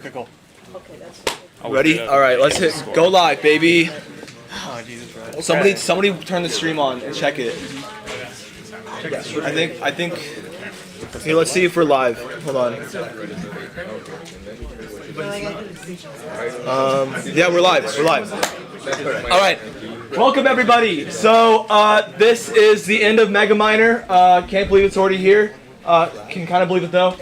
Okay, cool. Okay, that's. Ready? All right, let's hit go live, baby. Oh, Jesus Christ. Somebody turn the stream on and check it. I think. Here, let's see if we're live. Hold on. Yeah, we're live. We're live. All right. Welcome everybody. So this is the end of MegaMiner. Can't believe it's already here. Can kind of believe it though.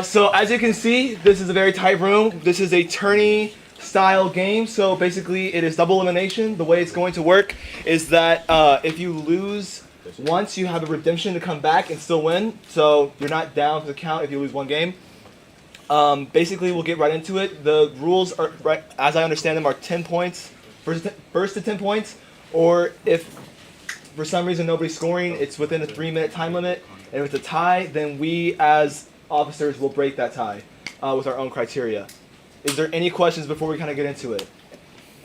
So as you can see, this is a very tight room. This is a tourney style game. So basically it is double elimination. The way it's going to work is that if you lose once, you have a redemption to come back and still win. So you're not down for the count if you lose one game. Basically we'll get right into it. The rules are, right as I understand them, are 10 points. First to 10 points, or if for some reason nobody's scoring, it's within a 3-minute time limit. And if it's a tie, then we as officers will break that tie with our own criteria. Is there any questions before we kind of get into it?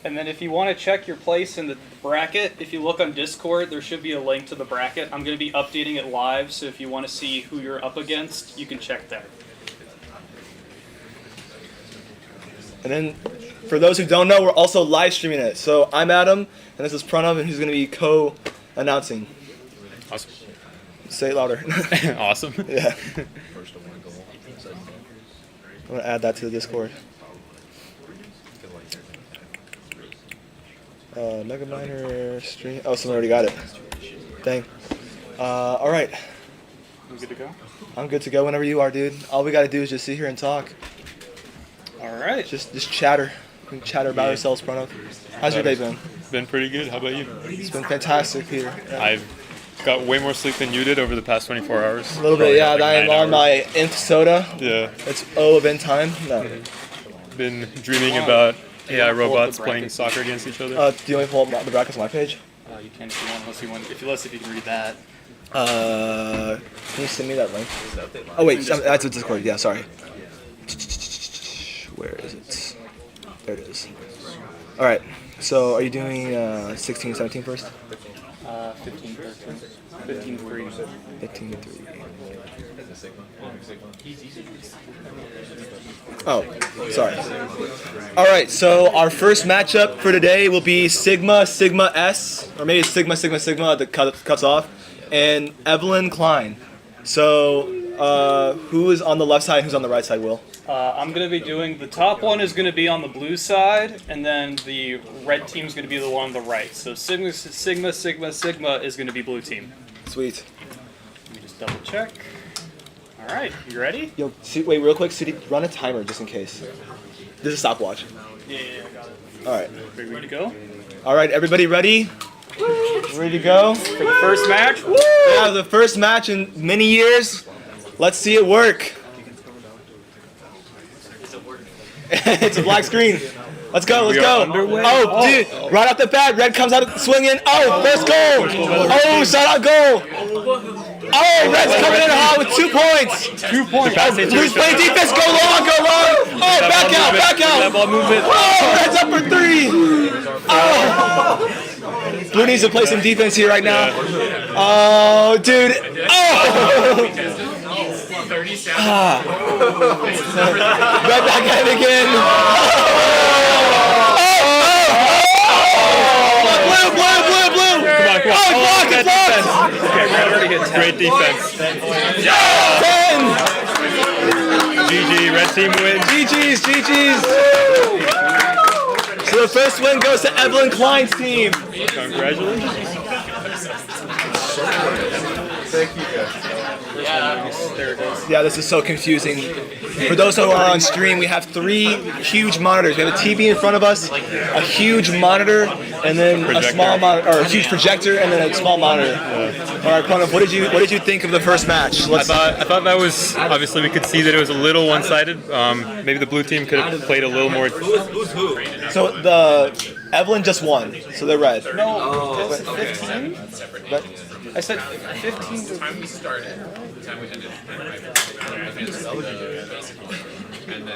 And then if you want to check your place in the bracket, if you look on Discord, there should be a link to the bracket. I'm going to be updating it live, so if you want to see who you're up against, you can check there. And then, for those who don't know, we're also live streaming it. So I'm Adam, and this is Pranav, and he's going to be co-announcing. Awesome. Say it louder. Awesome. Yeah. I'm going to add that to the Discord. MegaMiner stream. Oh, someone already got it. Dang. All right. You good to go? I'm good to go whenever you are, dude. All we got to do is just sit here and talk. All right. Just chatter. We can chatter about ourselves, Pranav. How's your day been? Been pretty good. How about you? It's been fantastic here. Yeah. I've got way more sleep than you did over the past 24 hours. A little bit, yeah. Like I'm 9 on hours. my nth soda. Yeah. It's event time. No. Been dreaming about AI robots playing soccer against each other. Do you want me to pull up the brackets on my page? You can if you want, unless if you can read that. Can you send me that link? Oh wait, that's a Discord. Yeah, sorry. Where is it? There it is. All right. So are you doing 16, 17 first? 15, 13. 15, 3. 15, 3. Oh, sorry. All right, so our first matchup for today will be Sigma, Sigma S, or maybe Sigma, Sigma, Sigma that cuts off, and Evelyn Klein. So who is on the left side and who's on the right side, Will? I'm going to be doing, the top one is going to be on the blue side, and then the red team is going to be the one on the right. So Sigma, Sigma, Sigma, Sigma is going to be blue team. Sweet. Let me just double check. All right, you ready? Yo, wait, real quick, City, run a timer just in case. This is a stopwatch. Yeah, I got it. All right. Ready to go? All right, everybody ready? Ready to go? For the first match? Woo! Yeah, the first match in many years. Let's see it work. It's a black screen. Let's go, let's go. Oh, dude, right off the bat, red comes out swinging. Oh, first goal. Oh, shout out goal. Oh, red's coming in hot with 2 points. 2 points. Oh, blue's playing defense. Go long, go long. Oh, back out, back out. Oh, red's up for 3. Oh. Blue needs to play some defense here right now. Oh, dude. Oh. Right back at it again. Blue. Come on. Oh, block it. Okay, we already hit 10. Great defense. 10. GG, red team wins. GG's. So the first win goes to Evelyn Klein's team. Congratulations. Thank you guys. There it is. Yeah, this is so confusing. For those who are on stream, we have 3 huge monitors. We have a TV in front of us, a huge monitor, and then a small monitor, or a huge projector, and then a small monitor. All right, Pranav, what did you think of the first match? I thought that was, obviously we could see that it was a little one-sided. Maybe the blue team could have played a little more. So Evelyn just won, so they're red. No, that's 15? Red. I said 15 to...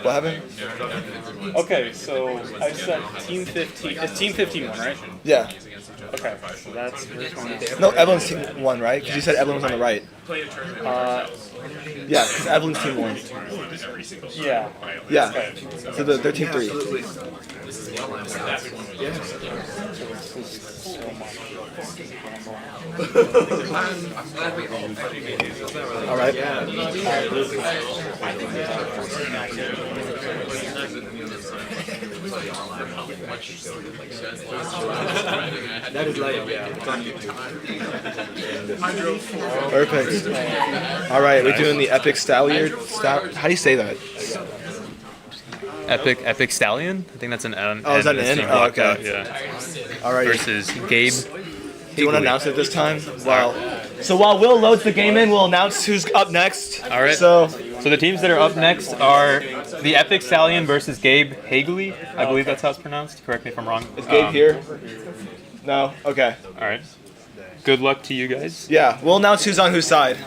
What happened? Okay, so I said team 15. It's team 15 one, right? Yeah. Okay, so that's first one out. No, Evelyn's team won, right? Because you said Evelyn was on the right. Yeah, because Evelyn's team won. Yeah. Yeah. So they're team 3. All right. That is live, yeah. It's on YouTube. Perfect. All right, we're doing the epic stallion. How do you say that? Epic Stallion? I think that's an N. Oh, is that an N? Oh, okay. Yeah. All right. Versus Gabe. Do you want to announce it this time? Wow. So while Will loads the game in, we'll announce who's up next. All right. So the teams that are up next are the Epic Stallion versus Gabe Hagley. I believe that's how it's pronounced. Correct me if I'm wrong. is Gabe here? No. Okay. All right. Good luck to you guys. Yeah, we'll announce who's on whose side.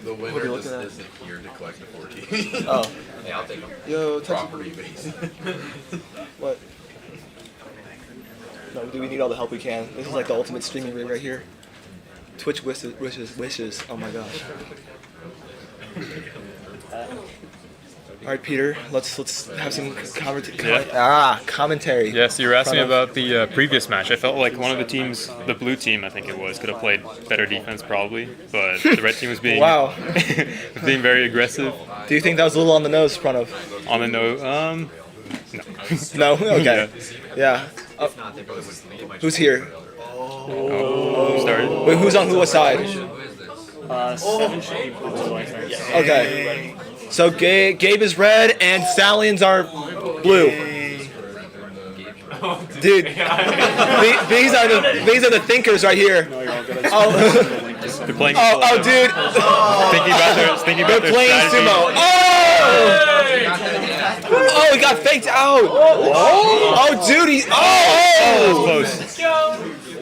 The winner isn't here to collect the 14. Oh. Hey, I'll take them. Yo, Property base. What? No, do we need all the help we can? This is like the ultimate streaming rig right here. Twitch wishes. Oh my gosh. All right, Peter. Let's have some commentary. Yes, you were asking me about the previous match. I felt like one of the teams, the blue team, I think it was, could have played better defense probably, but the red team was being Wow. was being very aggressive. Do you think that was a little on the nose, Pranav? On the note, No. no. Okay. Yeah. Who's here? Who started? Wait, who's on whose side? 7 should be blue, I think. Okay. So Gabe is red and Stallions are blue. Dude, these are the thinkers right here. Oh, They're playing. dude. Thinking about They're their playing strategy. sumo. Oh, he got faked out. Oh, dude, Close.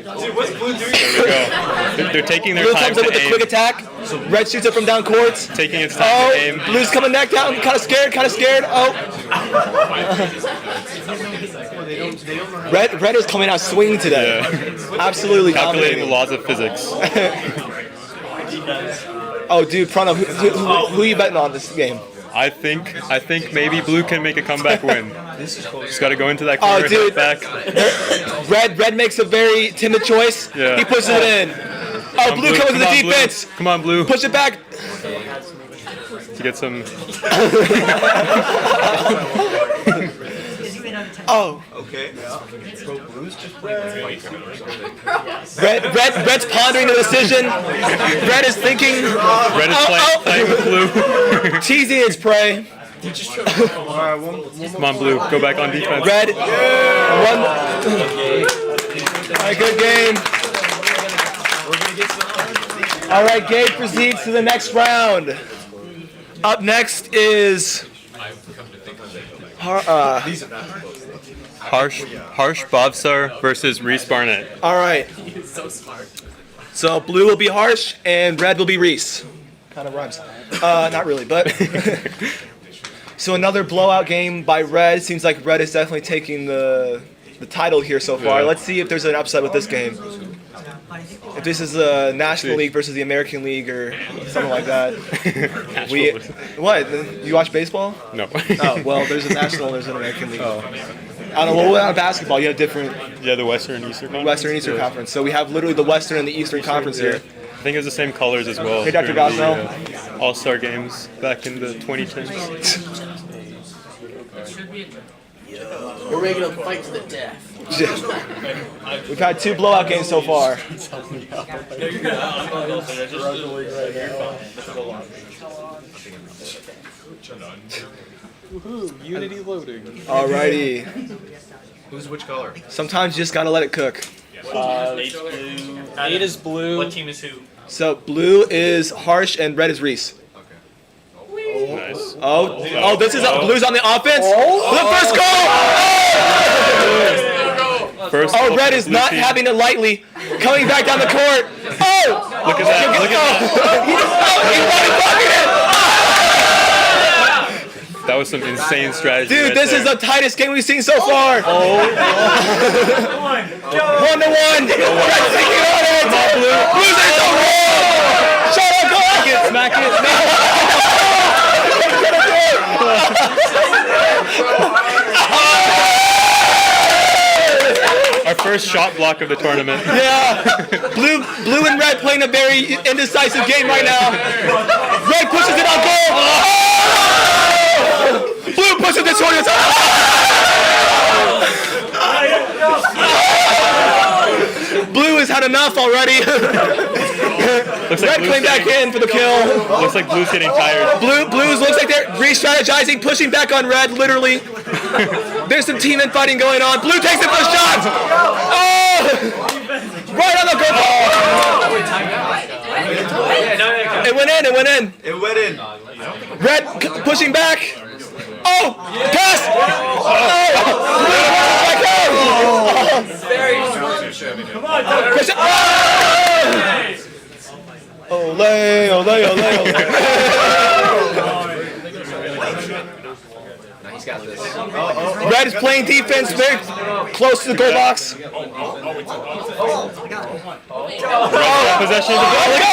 Dude, what's blue doing? There we go. They're taking their Blue time comes in to with a aim. quick attack. Red shoots it from down courts. Taking its time to aim. Blue's coming neck down. Kind of scared. Oh. Red is coming out swinging today. Yeah. Absolutely Calculating dominating. the laws of physics. Oh, dude, Pranav, who are you betting on this game? I think maybe blue can make a comeback win. Just got to go into that Oh, corner, dude. back. Red makes a very timid choice. Yeah. He pushes it in. Oh, blue comes with the on, defense. Blue. Come on, blue. Push it back. To get some. Oh. Okay. Red's pondering the decision. Red is thinking. Red is playing with blue. Teasing its prey. Come on, blue. Go back on defense. Red. One. All right, good game. All right, Gabe proceeds to the next round. Up next is Harsh Bobsar versus Reese Barnett. all right. So blue will be Harsh and red will be Reese. Kind of rhymes. Not really, but. So another blowout game by red. Seems like red is definitely taking the title here so far. Yeah. Let's see if there's an upset with this game. If this is the National League versus the American League or something like that. What? You watch baseball? No. Oh, well, there's a National, there's an American League. I don't know, well, what about basketball? You have different Yeah, the Western and Eastern Conference. Western and Eastern Conference. So we have literally the Western and the Eastern Conference here. I think it was the same colors as well. Hey, Dr. during the, Gosnell. All-Star games back in the 2010s. We're making a fight to the death. We've had 2 blowout games so far. Unity loading. Alrighty. Who's which color? Sometimes you just gotta let it cook. 8 is blue. What team is who? So blue is Harsh and red is Reese. Nice. Oh, this is blue's on the offense. The first goal. First Oh, goal red for is the not blue team. having it lightly. Coming back down the court. Oh! Look at that. Look at that. He's running bucket. That That was some insane strategy. Dude, right this there. is the tightest game we've seen so far. 1-1. Red's taking on it. Come on, Blue. Blue's in the roll. Shut up, go. Smack it. Our first shot block of the tournament. Yeah. Blue and red playing a very indecisive game right now. Red pushes it on goal. Oh! Blue pushes it toward his Blue has had enough already. Looks like Red Blue's came back getting- in for the kill. Looks like Blue's getting tired. Blues looks like they're re-strategizing, pushing back on red, literally. There's some team infighting going on. Blue takes it for a shot. Oh! Right on the goal. It went in. It went in. Red pushing back. Oh! Pass! Ole, ole, ole, ole. Red is playing defense very close to the goal box. Possession of the ball. Let's go!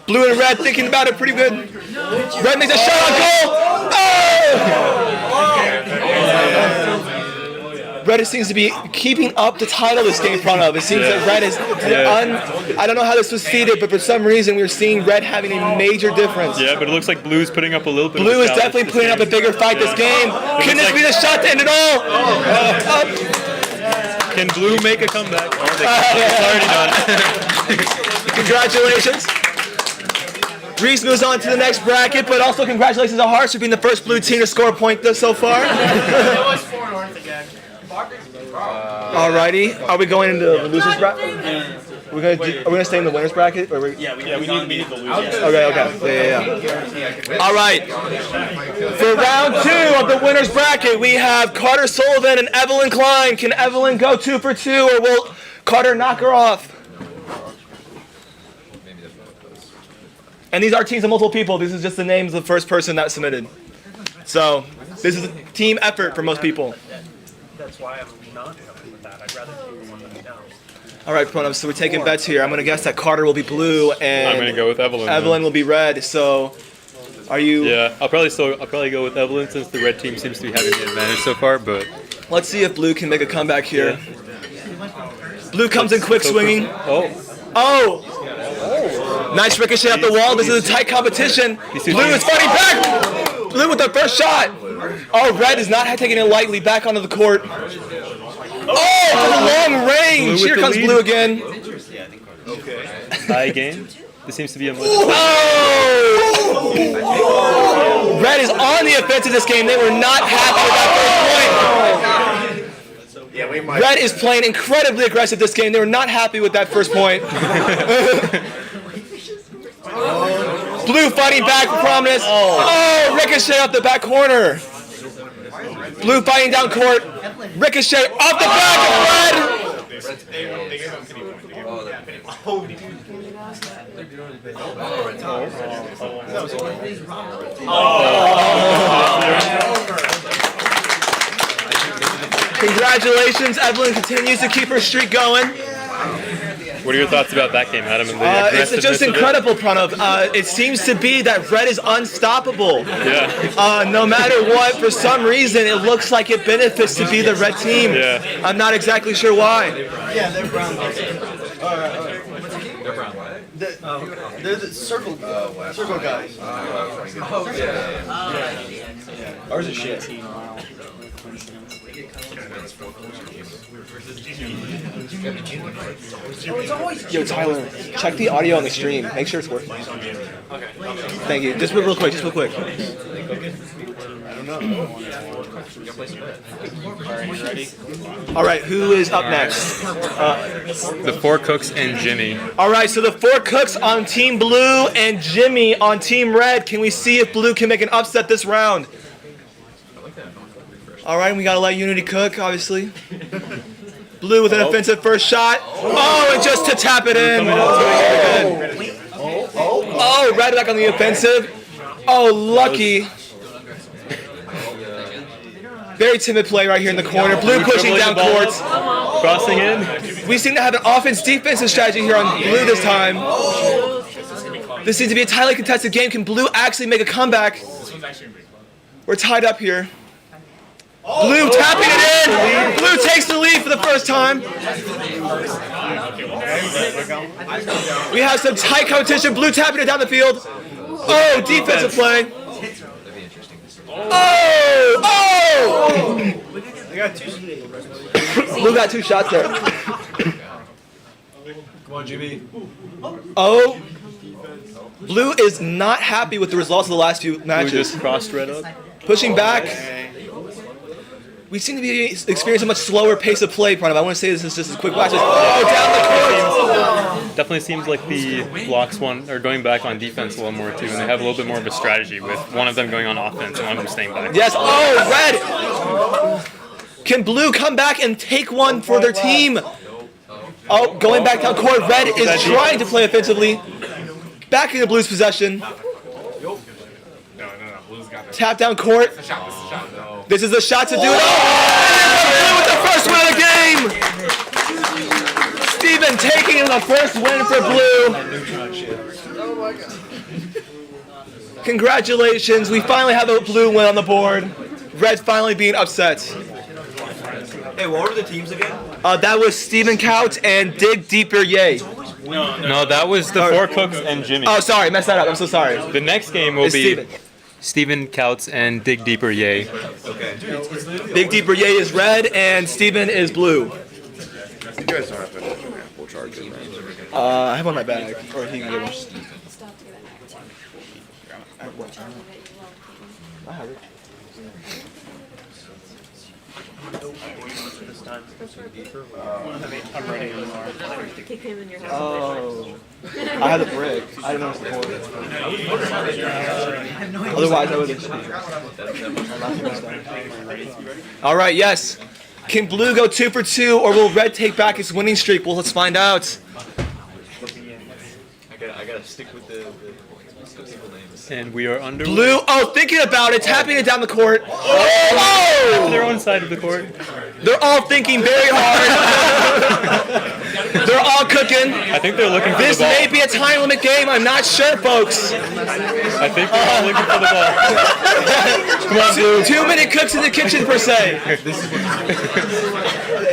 Blue and red thinking about it pretty good. Red makes a shot on goal. Oh! Red seems to be keeping up the title this game in front of. It seems that Red is I don't know how this was seeded, but for some reason we're seeing Red having a major difference. Yeah, but it looks like Blue's putting up a little bit. Blue of is a definitely putting up a bigger fight this game. Can this be the shot to end it all? Can Blue make a comeback? Oh, it's already done. Congratulations. Reese moves on to the next bracket, but also congratulations to Hearts for being the first Blue team to score a point so far. Alrighty, are we going into the losers bracket? Are we gonna stay in the winners bracket? Or we need the losers. Okay. Yeah. All right. For round 2 of the winners bracket, we have Carter Sullivan and Evelyn Klein. Can Evelyn go 2 for 2, or will Carter knock her off? And these are teams of multiple people. This is just the names of the first person that submitted. So this is a team effort for most people. That's why I'm not happy with that. I'd rather do one than down. All right, Pronoms, so we're taking bets here. I'm going to guess that Carter will be blue and I'm gonna go with Evelyn. Evelyn will be red. So are you... Yeah, I'll probably go with Evelyn since the red team seems to be having the advantage so far. But Let's see if blue can make a comeback here. Blue comes in quick swinging. Oh! Nice ricochet up the wall. This is a tight competition. Blue is fighting back. Blue with the first shot. Oh, red is not taking it lightly. Back onto the court. Oh, for the long range. Blue with Here the comes lead. blue again. tie game. This seems to be a much. Oh! Red is on the offensive this game. They were not happy with that first point. Red is playing incredibly aggressive this game. They were not happy with that first point. Blue fighting back for prominence. Oh, ricochet off the back corner. Blue fighting down court. Ricochet off the back of red. Congratulations, Evelyn continues to keep her streak going. What are your thoughts about that game, Adam? And the It's aggressiveness just of it? incredible, Pranav. It seems to be that red is unstoppable. Yeah. No matter what, for some reason, it looks like it benefits to be the red team. Yeah. I'm not exactly sure why. Yeah, they're brown. They're the circle guys. Ours is shit. Yo, Tyler, check the audio on the stream. Make sure it's working. Okay. Thank you. Just real quick. All right, who is up next? The Four Cooks and Jimmy. All right, so the four cooks on Team Blue and Jimmy on Team Red. Can we see if Blue can make an upset this round? All right, we gotta let Unity cook, obviously. Blue with an offensive first shot. Oh, and just to tap it in. Oh, Red back on the offensive. Oh, lucky. Very timid play right here in the corner. Blue pushing down court. Crossing in. We seem to have an offense-defensive strategy here on Blue this time. This seems to be a tightly contested game. Can Blue actually make a comeback? We're tied up here. Blue tapping it in. Blue takes the lead for the first time. We have some tight competition. Blue tapping it down the field. Oh, defensive play. Oh! Oh! Blue got 2 shots there. Come on, GB. Oh! Blue is not happy with the results of the last few Blue matches. just crossed red up. Pushing back. We seem to be experiencing a much slower pace of play, Pranav. I want to say this is just a quick blast. Oh, down the court! Definitely seems like the blocks are going back on defense a little more too, and they have a little bit more of a strategy with one of them going on offense and one of them staying back. Yes. Oh, red! Can Blue come back and take one for their team? Oh, going back down court. Red is trying to play offensively. Back into Blue's possession. Tap down court. This is a shot to do it. Oh! With the first win of the game! Steven taking the first win for Blue. Congratulations. We finally have a Blue win on the board. Red finally being upset. Hey, what were the teams again? That was Steven Couch and Dig Deeper Yay. No, that was the 4 Cooks and Jimmy. Oh, sorry. Messed that up. I'm so sorry. The next game will It's be Steven. Steven Couts and Dig Deeper Yay. Dig Deeper Yay is red and Steven is blue. You guys don't have to we'll charge it, man. I have one in my bag. Or he can get one. I have it. I'm ready anymore. Kick him in your house. Oh. I had a brick. I didn't know it was the board. Otherwise, I would have. All right, yes. Can Blue go 2 for 2, or will Red take back its winning streak? Well, let's find out. I gotta stick with the people names. And we are under Blue, oh, thinking about it, tapping it down the court. Oh! their own side of the court. They're all thinking very hard. They're all cooking. I think they're looking for This the ball. may be a time limit game. I'm not sure, folks. I think they're all looking for the ball. Come on, dude. 2-minute cooks in the kitchen, per se.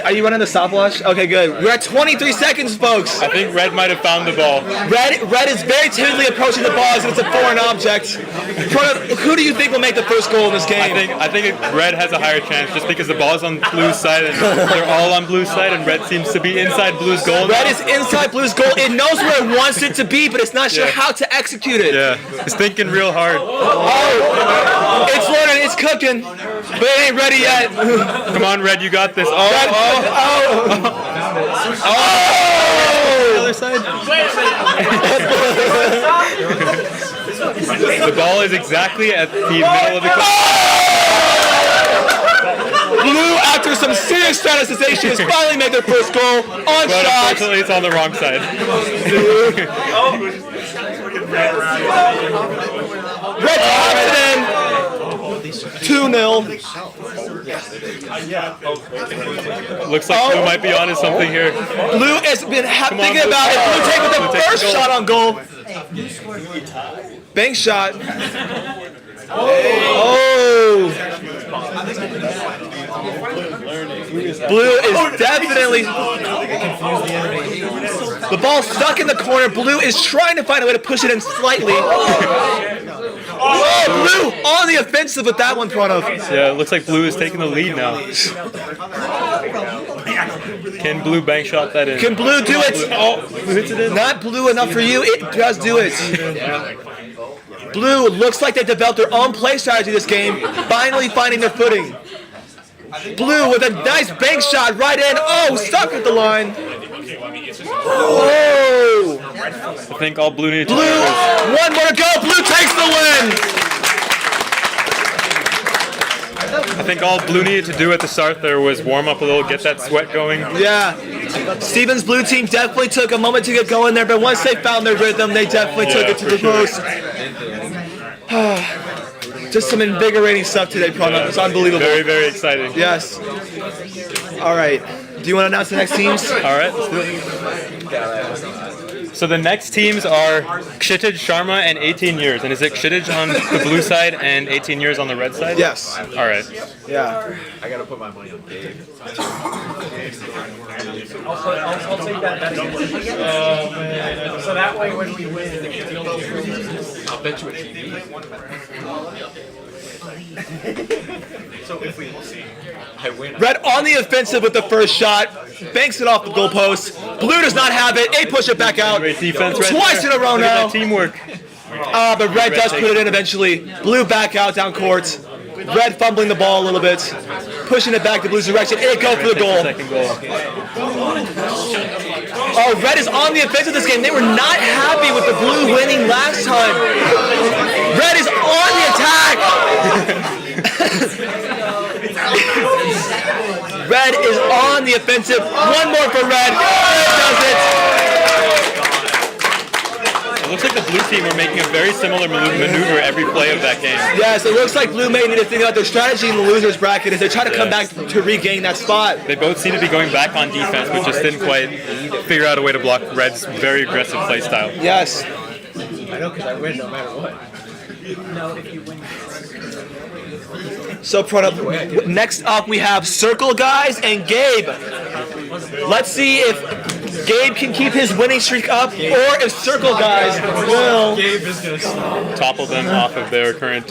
Are you running the stopwatch? Okay, good. We're at 23 seconds, folks. I think Red might have found the ball. Red is very timidly approaching the ball as if it's a foreign object. Who do you think will make the first goal in this game? I think Red has a higher chance just because the ball's on Blue's side and they're all on Blue's side, and Red seems to be inside Blue's goal. Red is inside Blue's goal. It knows where it wants it to be, but it's not sure Yeah. how to execute it. Yeah, it's thinking real hard. Oh, it's learning, it's cooking, but it ain't ready yet. Come on, Red, you got this. The Other side. The ball is exactly at the middle of the court. Blue, after some serious strategization, has finally made their first goal on But shot. unfortunately, it's on the wrong side. Red taps it in. 2-0. Looks like Blue might be onto something here. Blue has been thinking Blue. about it. Blue taking the Blue takes first the goal. shot on goal. Bank shot. Oh. Blue is definitely. The ball's stuck in the corner. Blue is trying to find a way to push it in slightly. Oh, Blue on the offensive with that one, Pranav. Yeah, it looks like Blue is taking the lead now. Can Blue bank shot that in? Can Blue do it? Oh, Blue hits it in. Not Blue enough for you. It does do it. Blue looks like they developed their own play strategy this game, finally finding their footing. Blue with a nice bank shot right in. Oh, stuck at the line. Oh. I think all Blue needed to do Blue, is one more to go. Blue takes the win. I think all Blue needed to do at the start there was warm up a little, get that sweat going. Yeah. Steven's blue team definitely took a moment to get going there, but once they found their rhythm, they definitely took it to the post. Just some invigorating stuff today, Prana. It's unbelievable. Very, very exciting. Yes. All right. Do you want to announce the next teams? All right, let's do it. So the next teams are Kshitij Sharma and 18 years. And is it Kshitij on the blue side and 18 years on the red side? Yes. All right. Yeah. I gotta put my money on Gabe. I'll take that. So that way when we win, I'll bet you a TV. So if we I win. Red on the offensive with the first shot. Banks it off the goalpost. Blue does not have it. They push it back out. Great defense right Twice there. in a row Look at now. that teamwork. But Red does put it in eventually. Blue back out down court. Red fumbling the ball a little bit. Pushing it back the Blue's direction. And it go for the goal. Second goal. Oh, Red is on the offensive this game. They were not happy with the Blue winning last time. Red is on the attack. Red is on the offensive. One more for Red. Red does it. It looks like the blue team are making a very similar maneuver every play of that game. Yes, it looks like Blue may need to think about their strategy in the losers bracket as they try to come back to regain that spot. They both seem to be going back on defense, but just didn't quite figure out a way to block Red's very aggressive play style. Yes. I know because I win no matter what. So, next up we have Circle Guys and Gabe. Let's see if Gabe can keep his winning streak up, or if Circle Guys will. Gabe is gonna Topple them off of their current.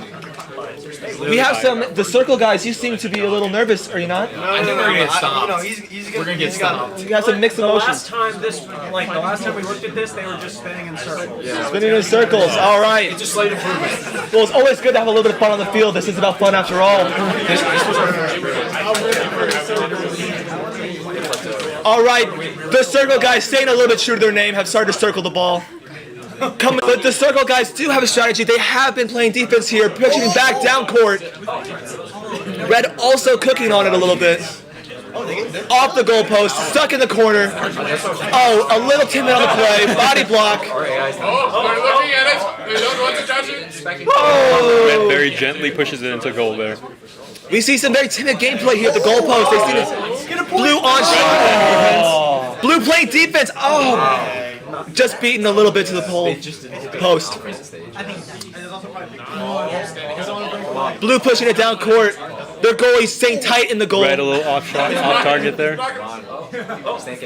We have the Circle Guys. You seem to be a little nervous, are you not? I think we're gonna get stopped. We're gonna get stopped. You got some mixed the emotions. last time the last time we looked at this, they were just spinning in circles. Spinning in circles. All right. It's a slight improvement. Well, it's always good to have a little bit of fun on the field. This is about fun after all. All right, the Circle Guys, staying a little bit true to their name, have started to circle the ball. But the Circle Guys do have a strategy. They have been playing defense here, pushing back down court. Red also cooking on it a little bit. Off the goalpost, stuck in the corner. Oh, a little timid on the play. Body block. Red very gently pushes it into goal there. We see some very timid gameplay here at the goalpost. They see this Blue on shot. Blue playing defense. Oh, just beaten a little bit to the post. Blue pushing it down court. Their goalie staying tight in the goal. Red a little off target there.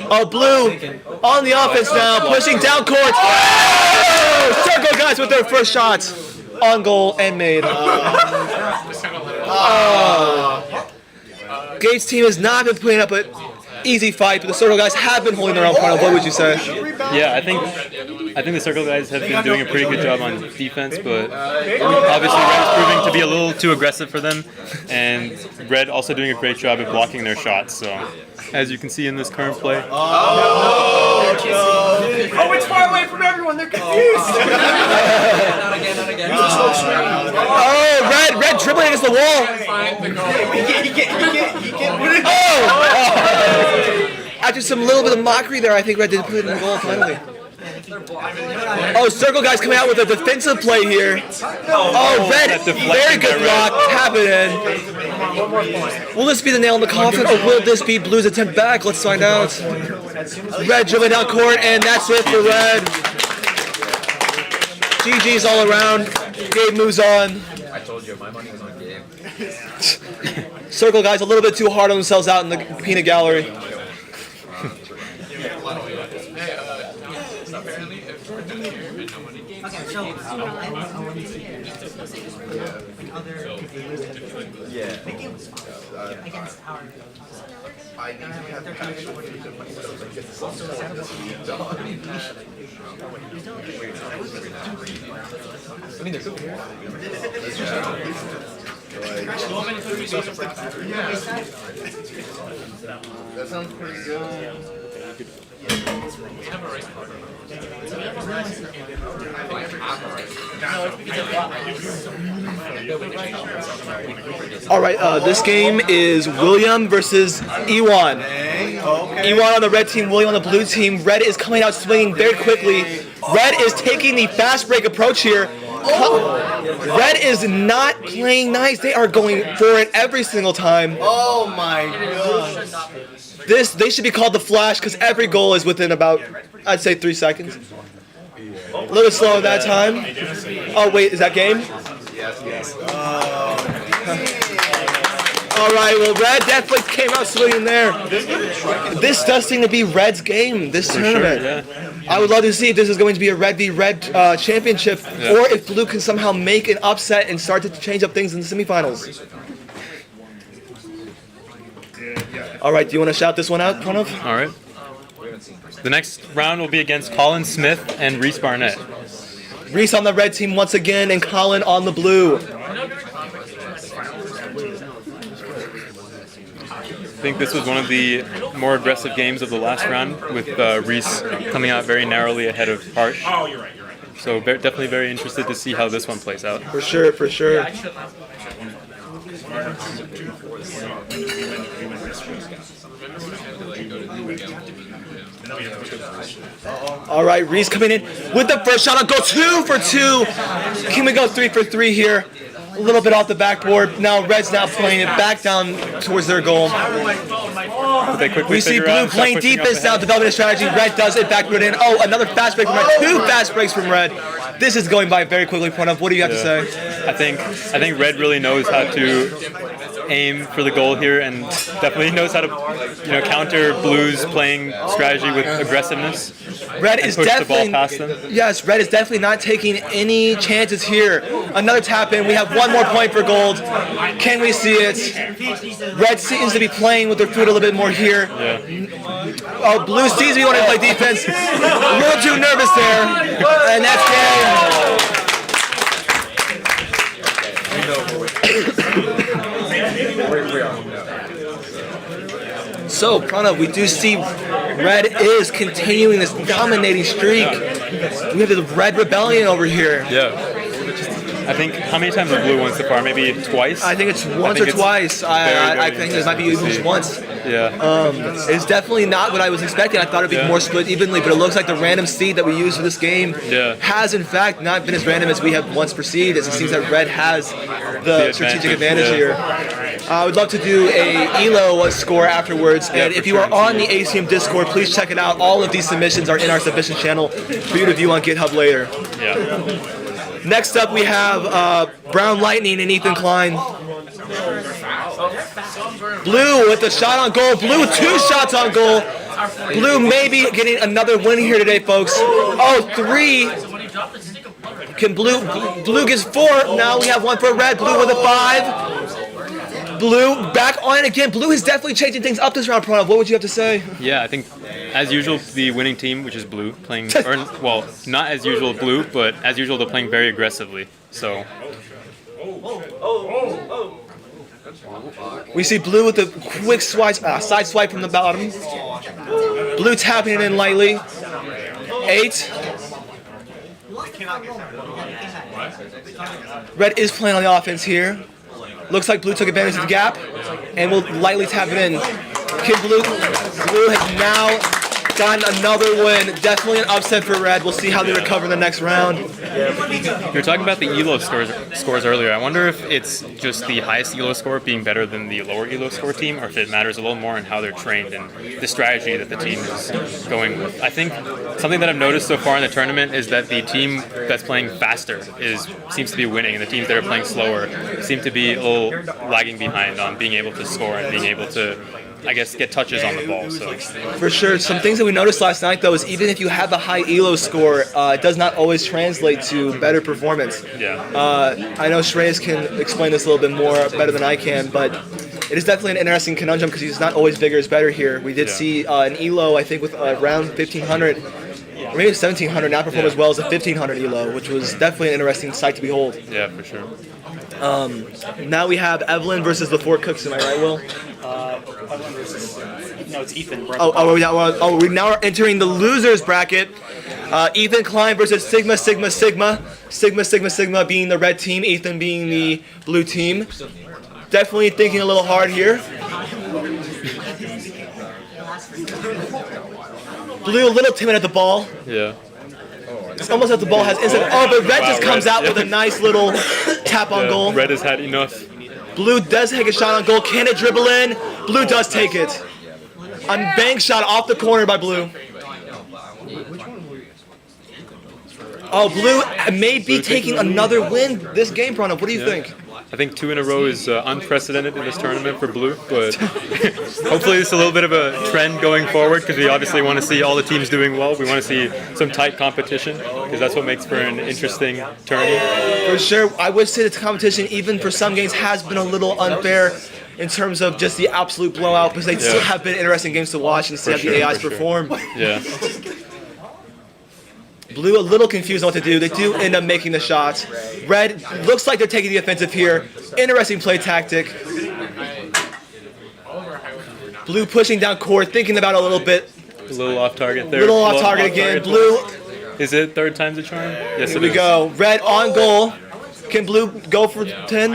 Oh, Blue on the offense now, pushing down court. Oh! Circle Guys with their first shots on goal and made. Gabe's team has not been putting up an easy fight, but the Circle Guys have been holding their own. What would you say? Yeah, I think the Circle Guys have been doing a pretty good job on defense, but obviously Red is proving to be a little too aggressive for them, and Red also doing a great job at blocking their shots. So, as you can see in this current play. Oh, it's far away from everyone. They're confused. Not again. Oh, Red dribbling against the wall. Oh! After some little bit of mockery there, I think Red did put it in the goal finally. Oh, Circle Guys coming out with a defensive play here. Oh, Red, very good block. Tap it in. Will this be the nail in the coffin, or will this be Blue's attempt back? Let's find out. Red dribbling down court, and that's it for Red. GG's all around. Gabe moves on. I told you my money was on Gabe. Circle Guys a little bit too hard on themselves out in the peanut gallery. That sounds pretty good. All right, this game is William versus Ewan. Ewan on the red team, William on the blue team. Red is coming out swinging very quickly. Red is taking the fast break approach here. Red is not playing nice. They are going for it every single time. Oh my god. They should be called the Flash because every goal is within about, I'd say, 3 seconds. A little slow that time. Oh wait, is that game? All right, well, Red definitely came out swinging there. This does seem to be Red's game this tournament. yeah. I would love to see if this is going to be a Red v Red championship, or if Blue can somehow make an upset and start to change up things in the semifinals. All right, do you want to shout this one out, Pranav? All right. The next round will be against Colin Smith and Reese Barnett. Reese on the red team once again, and Colin on the blue. I think this was one of the more aggressive games of the last round, with Reese coming out very narrowly ahead of Harsh. Oh, you're right. So definitely very interested to see how this one plays out. For sure, for sure. All right, Reese coming in with the first shot on goal. 2 for 2. Can we go 3 for 3 here? A little bit off the backboard. Now Red's now playing it back down towards their goal. But they quickly We see figure Blue out, start playing pushing up defense now, ahead. developing a strategy. Red does it, backboard in. Oh, another fast break from Red. 2 fast breaks from Red. This is going by very quickly, Pranav. What do you have to say? I think Red really knows how to aim for the goal here, and definitely knows how to counter Blue's playing strategy with aggressiveness. Red and is push the ball definitely past them. Yes, Red is definitely not taking any chances here. Another tap in. We have one more point for gold. Can we see it? Red seems to be playing with their foot a little bit more here. Yeah. Oh, Blue sees me wanting to play defense. A little too nervous there, and that's game. So, Pranav, we do see Red is continuing this dominating streak. We have the Red Rebellion over here. Yeah. I think, how many times have Blue won so far? Maybe twice? I think it's once or twice. I think it might be even just once. Yeah. It's definitely not what I was expecting. I thought it'd be more split evenly, but it looks like the random seed that we used for this game has in fact not been as random as we have once perceived, as it seems that Red has the strategic advantage here. I would love to do a ELO score afterwards, and if you are on the ACM Discord, please check it out. All of these submissions are in our submission channel for you to view on GitHub later. Yeah. Next up, we have Brown Lightning and Ethan Klein. Blue with a shot on goal. Blue with 2 shots on goal. Blue maybe getting another win here today, folks. Oh, 3. Can Blue gets 4. Now we have 1 for Red. Blue with a 5. Blue back on it again. Blue is definitely changing things up this round, Pranav. What would you have to say? Yeah, I think, as usual, the winning team, which is Blue, playing, or, well, not as usual Blue, but as usual, they're playing very aggressively. So. We see Blue with a quick side swipe from the bottom. Blue tapping it in lightly. 8. Red is playing on the offense here. Looks like Blue took advantage of the gap and will lightly tap it in. Blue has now gotten another win. Definitely an upset for Red. We'll see how they recover in the next round. You were talking about the ELO scores earlier. I wonder if it's just the highest ELO score being better than the lower ELO score team, or if it matters a little more in how they're trained and the strategy that the team is going with. I think something that I've noticed so far in the tournament is that the team that's playing faster seems to be winning, and the teams that are playing slower seem to be a little lagging behind on being able to score and being able to, I guess, get touches on the ball. So for sure, some things that we noticed last night though is even if you have a high ELO score, it does not always translate to better performance. Yeah. I know Shreyas can explain this a little bit more better than I can, but it is definitely an interesting conundrum because he's not always bigger is better here. We did see an ELO, I think, with around 1,500, or maybe 1,700, not perform as well as a 1,500 ELO, which was definitely an interesting sight to behold. Yeah, for sure. Now we have Evelyn versus the 4 Cooks. Am I right, Will? No, it's Ethan. We now are entering the losers bracket. Ethan Klein versus Sigma Sigma Sigma. Sigma Sigma Sigma being the red team, Ethan being the blue team. Definitely thinking a little hard here. Blue a little timid at the ball. Yeah. It's almost as the ball has instant. Oh, but red just comes out with a nice little tap on goal. Red has had enough. Blue does take a shot on goal. Can it dribble in? Blue does take it. A bank shot off the corner by Blue. Oh, Blue may be taking another win this game, Pranav. What do you think? I think 2 in a row is unprecedented in this tournament for Blue, but hopefully it's a little bit of a trend going forward because we obviously want to see all the teams doing well. We want to see some tight competition because that's what makes for an interesting tournament. For sure. I would say the competition, even for some games, has been a little unfair in terms of just the absolute blowout because they still have been interesting games to watch and see how the AIs perform. Yeah. Blue a little confused on what to do. They do end up making the shots. Red looks like they're taking the offensive here. Interesting play tactic. Blue pushing down court, thinking about it a little bit. A little off target there. Little off target again. Blue. Is it third time's a charm? Yes, Here we go. Red on goal. Can Blue go for 10?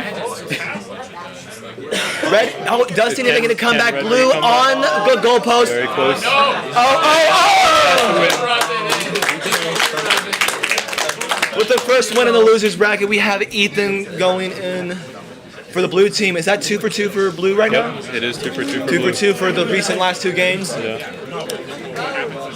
Red does seem to make it a comeback. Red Blue come back. on good goal post. Very close. With the first win in the losers bracket, we have Ethan going in for the blue team. Is that 2 for 2 for Blue right now? Yep, it is 2 for 2 for 2 Blue. for 2 for the recent last 2 games. Yeah.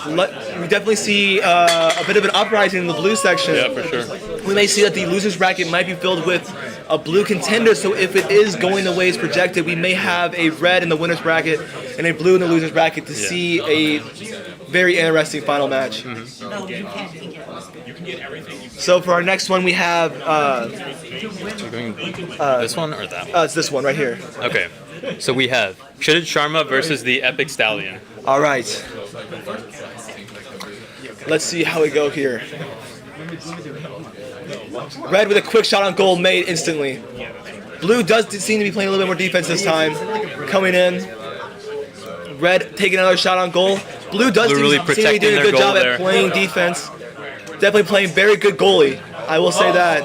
We definitely see a bit of an uprising in the blue section. Yeah, for sure. We may see that the losers bracket might be filled with a blue contender, so if it is going the way it's projected, we may have a red in the winners bracket and a blue in the losers bracket to see a very interesting final match. So for our next one, we have This one or that one? it's this one right here. Okay. So we have Kshitij Sharma versus the Epic Stallion. All right. Let's see how we go here. Red with a quick shot on goal made instantly. Blue does seem to be playing a little bit more defense this time. Coming in. Red taking another shot on goal. Blue does Blue really seem to be protecting doing a their good job goal at there. playing defense. Definitely playing very good goalie. I will say that.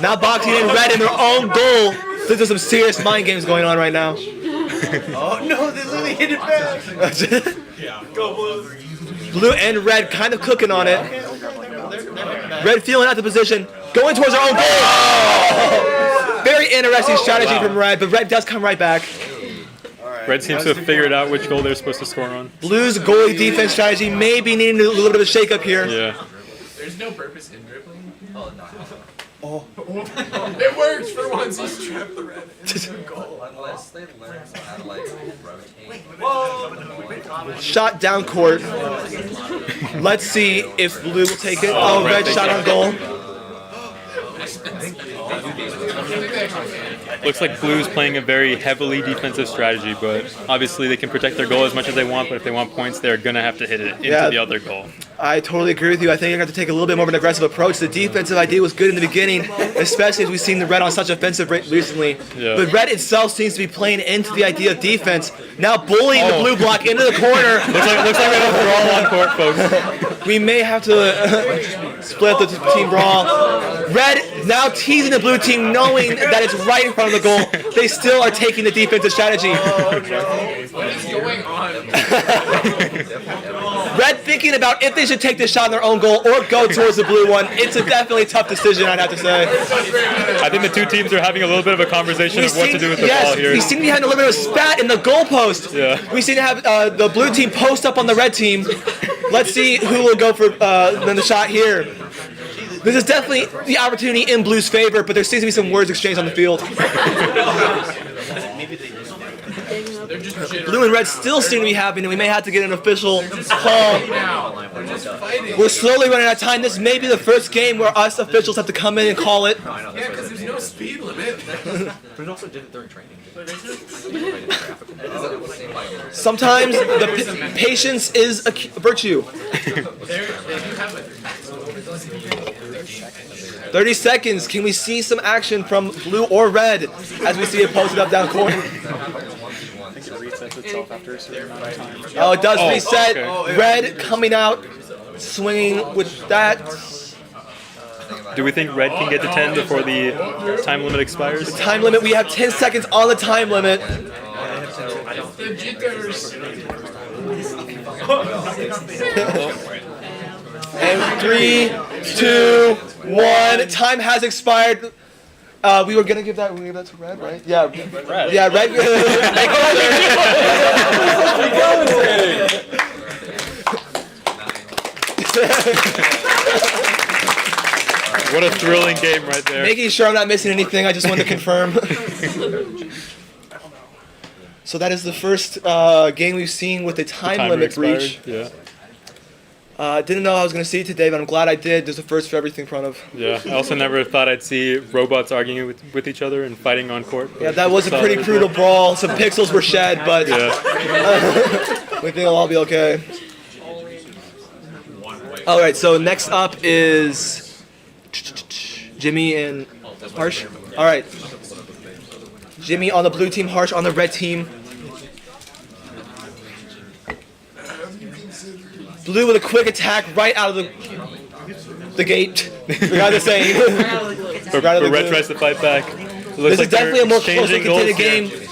Now boxing in Red in their own goal. There's some serious mind games going on right now. Oh no, they literally hit it back. Go Blue. Blue and Red kind of cooking on it. Red feeling out the position, going towards their own goal. Very interesting strategy from Red, but Red does come right back. Red seems to have figured out which goal they're supposed to score on. Blue's goalie defense strategy may be needing a little bit of a shake-up here. Yeah. There's no purpose in dribbling. Oh. It works for once. He's trapped the red. Unless they learn how to like rotate. Shot down court. Let's see if Blue will take it. Oh, Red shot on goal. Looks like Blue's playing a very heavily defensive strategy, but obviously they can protect their goal as much as they want, but if they want points, they're going to have to hit it into the other goal. I totally agree with you. I think you're going to have to take a little bit more of an aggressive approach. The defensive idea was good in the beginning, especially as we've seen the Red on such offensive recently. Yeah. But Red itself seems to be playing into the idea of defense, now bullying the blue block into the corner. Looks like we have a brawl on court, folks. We may have to split the team brawl. Red now teasing the blue team, knowing that it's right in front of the goal. They still are taking the defensive strategy. What is going on? Red thinking about if they should take this shot in their own goal or go towards the blue one. It's a definitely tough decision, I'd have to say. I think the two teams are having a little bit of a conversation of what to do with the ball here. We seem to be having a little bit of a spat in the goalpost. Yeah. We seem to have the blue team post up on the red team. Let's see who will go for the shot here. This is definitely the opportunity in Blue's favor, but there seems to be some words exchanged on the field. Blue and Red still seem to be happening, and we may have to get an official call. We're slowly running out of time. This may be the first game where us officials have to come in and call it. Yeah, because there's no speed limit. But it also did it during training. Sometimes the patience is a virtue. 30 seconds. Can we see some action from Blue or Red as we see it posted up down court? Oh, it does reset. okay. Red coming out, swinging with that. Do we think Red can get to 10 before the time limit expires? Time limit. We have 10 seconds on the time limit. The jitters. And 3, 2, 1. Time has expired. We were gonna give that to Red, right? Yeah. Red. Yeah, Red. What a thrilling game right there. Making sure I'm not missing anything. I just wanted to confirm. So that is the first game we've seen with a time Timer limit expired. breach. Yeah. Didn't know I was going to see it today, but I'm glad I did. There's a first for everything, Pranav. Yeah. I also never thought I'd see robots arguing with each other and fighting on court. Yeah, that was a pretty brutal brawl. Some pixels were shed, but Yeah. we think it'll all be okay. All right, so next up is Jimmy and Harsh. All right. Jimmy on the blue team, Harsh on the red team. Blue with a quick attack right out of the gate. Forgot to say. But Red tries to fight back. It looks This is definitely a more closely exchanging goals contended here. game.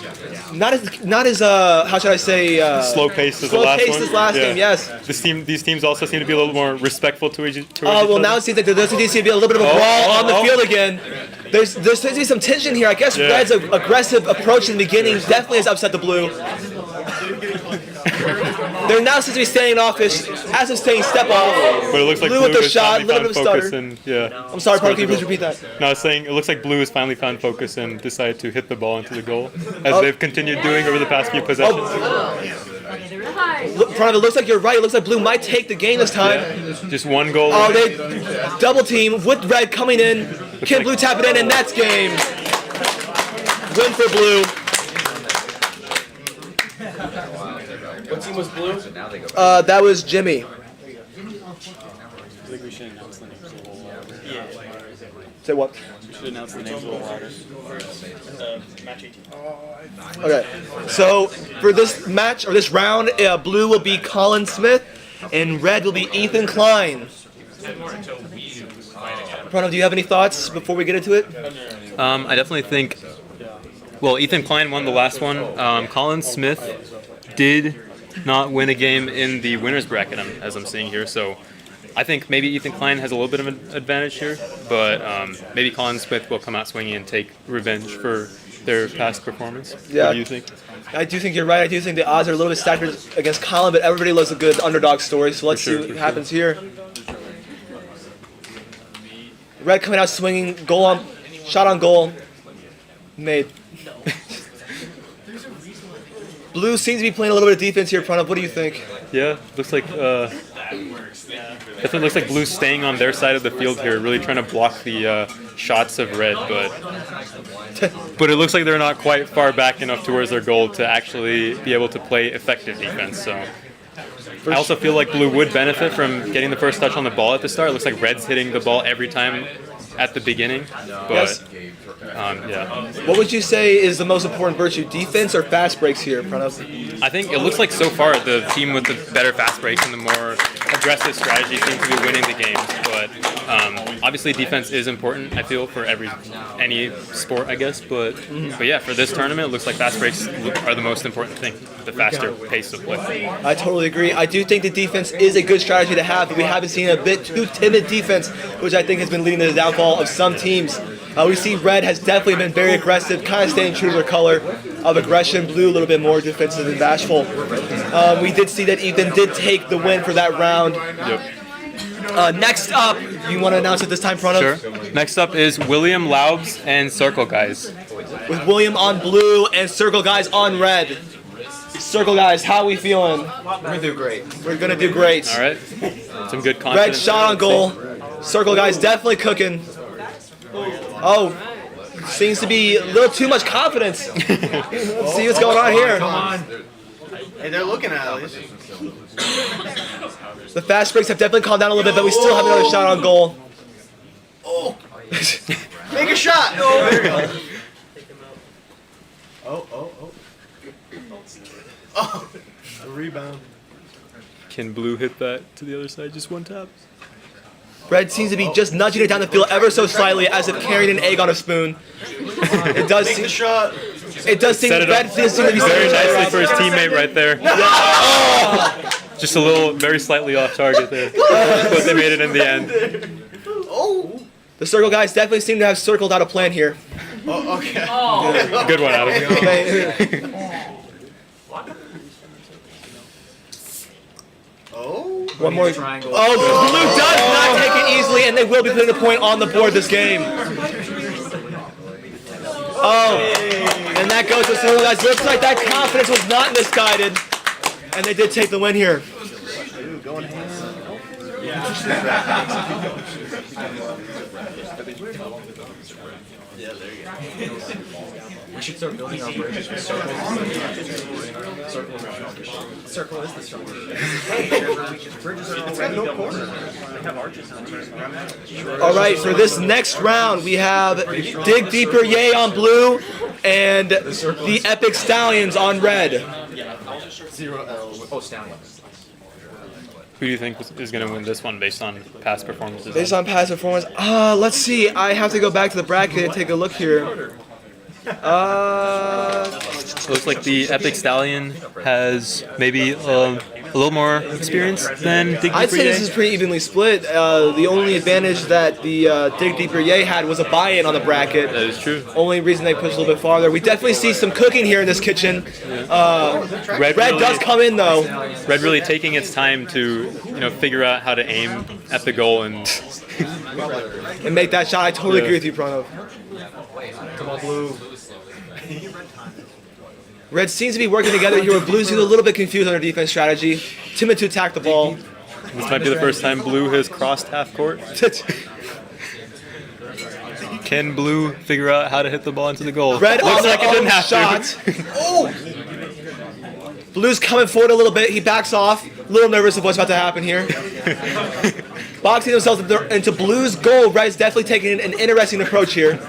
Not as how should I say Slow paced as the slow last paced one. as last game, yes. These teams also seem to be a little more respectful to each other. Well, now it seems like there does seem to be a little bit of a brawl on the field again. There seems to be some tension here. I guess Yeah. Red's aggressive approach in the beginning definitely has upset the blue. They're now seems to be standing off as of saying step off. But it looks like Blue Blue with the has shot, finally little found bit of focus stutter. and yeah. I'm sorry, Parker, can you Scored please the goal. repeat that? No, I was saying it looks like Blue has finally found focus and decided to hit the ball into the goal, as they've continued doing over the past few possessions. Look, Pranav, it looks like you're right. It looks like Blue might take the game this time. Just one goal. Oh, they double team with Red coming in. Can Blue tap it in, and that's game. Win for Blue. What team was blue? That was Jimmy. I think we should announce the names a little louder. Yeah. Say what? We should announce the names a little louder. Match 18. Okay. So for this match or this round, Blue will be Colin Smith, and Red will be Ethan Klein. Pranav, do you have any thoughts before we get into it? I definitely think. Well, Ethan Klein won the last one. Colin Smith did not win a game in the winners bracket, as I'm seeing here. So I think maybe Ethan Klein has a little bit of an advantage here, but maybe Colin Smith will come out swinging and take revenge for their past performance. Yeah. What do you think? I do think you're right. I do think the odds are a little bit stacked against Colin, but everybody loves a good underdog story. So let's see what happens here. Red coming out swinging, shot on goal, made. Blue seems to be playing a little bit of defense here, Pranav. What do you think? Yeah, looks like definitely looks like Blue's staying on their side of the field here, really trying to block the shots of Red, but it looks like they're not quite far back enough towards their goal to actually be able to play effective defense. So I also feel like Blue would benefit from getting the first touch on the ball at the start. It looks like Red's hitting the ball every time at the beginning, but Yes. yeah. What would you say is the most important virtue, defense or fast breaks here, Pranav? I think it looks like so far the team with the better fast breaks and the more aggressive strategy seems to be winning the games. But obviously defense is important, I feel, for any sport, I guess. But yeah, for this tournament, it looks like fast breaks are the most important thing, the faster pace of play. I totally agree. I do think the defense is a good strategy to have, but we haven't seen a bit too timid defense, which I think has been leading to the downfall of some teams. We see Red has definitely been very aggressive, kind of staying true to their color of aggression. Blue a little bit more defensive and bashful. We did see that Ethan did take the win for that round. Yep. Next up, you want to announce it this time, Pranav? Sure. Next up is William Laubs and Circle Guys. With William on blue and Circle Guys on red. Circle Guys, how are we feeling? We're gonna do great. We're going to do great. All right. Some good confidence. Red shot on goal. Circle Guys definitely cooking. Oh, seems to be a little too much confidence. Let's see what's going on here. Come on. Hey, they're looking at us. The fast breaks have definitely calmed down a little bit, but we still have another shot on goal. Oh. Make a shot. Oh, there you go. Oh. A rebound. Can Blue hit that to the other side? Just one tap. Red seems to be just nudging it down the field ever so slightly, as if carrying an egg on a spoon. It does Make the seem. shot. It does seem. Set it Red up seems to be very saying nicely for his teammate right there. Just a little, very slightly off target there. But they made it in the end. The circle guys definitely seem to have circled out a plan here. Oh, okay. Good one, Adam. Oh. One more. Triangle. Oh, Blue does not take it easily, and they will be putting a point on the board this game. Oh, and that goes to the circle guys. Looks like that confidence was not misguided, and they did take the win here. We should start building our bridges with circles. Circle is the circle. Bridges are already no corner. They have arches. All right, for this next round, we have Dig Deeper Yay on blue and the Epic Stallions on red. Oh, Stallion. Who do you think is going to win this one based on past performances? Based on past performance, let's see. I have to go back to the bracket and take a look here. Looks like the Epic Stallion has maybe a little more experience than Dig Deeper I'd say this Yay. is pretty evenly split. The only advantage that the Dig Deeper Yay had was a buy-in on the bracket. That is true. Only reason they pushed a little bit farther. We definitely see some cooking here in this kitchen. Red does come in though. Red really taking its time to figure out how to aim at the goal and And make that shot. I totally agree with you, Pranav. Come on, Blue. Red seems to be working together here with Blue's a little bit confused on their defense strategy. Timid to attack the ball. this might be the first time Blue has crossed half court. Can Blue figure out how to hit the ball into the goal? Red Looks on like it the didn't have shot. to. Oh! Blue's coming forward a little bit. He backs off. A little nervous of what's about to happen here. Boxing themselves into Blue's goal. Red's definitely taking an interesting approach here.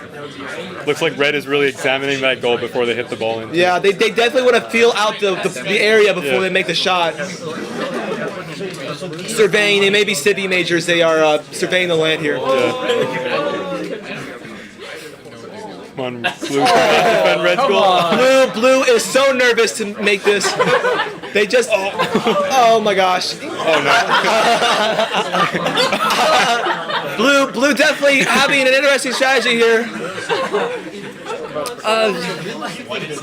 Looks like Red is really examining that goal before they hit the ball in. Yeah, they definitely want to feel out the area before they make the shot. Surveying, they may be civvy majors. They are surveying the land here. Come on, Blue defend Red's goal. Blue is so nervous to make this. They just. Oh my gosh. Oh no. Blue definitely having an interesting strategy here.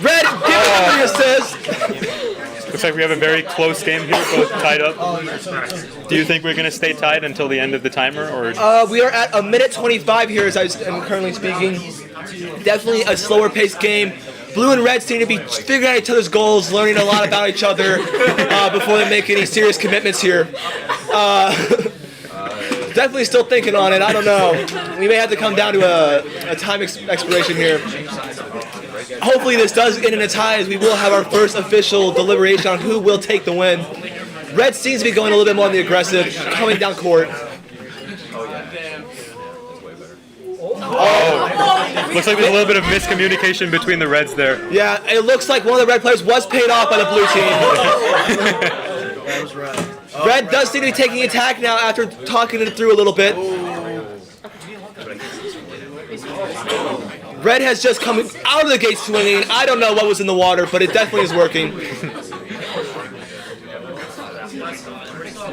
Red giving the assist. Looks like we have a very close game here, both tied up. Do you think we're going to stay tied until the end of the timer, or? We are at 1:25 here as I am currently speaking. Definitely a slower paced game. Blue and Red seem to be figuring out each other's goals, learning a lot about each other before they make any serious commitments here. Definitely still thinking on it. I don't know. We may have to come down to a time expiration here. Hopefully this does end in a tie, as we will have our first official deliberation on who will take the win. Red seems to be going a little bit more on the aggressive, coming down court. Looks like there's a little bit of miscommunication between the Reds there. Yeah, it looks like one of the Red players was paid off by the blue team. Red does seem to be taking attack now after talking it through a little bit. Red has just come out of the gate swinging. I don't know what was in the water, but it definitely is working.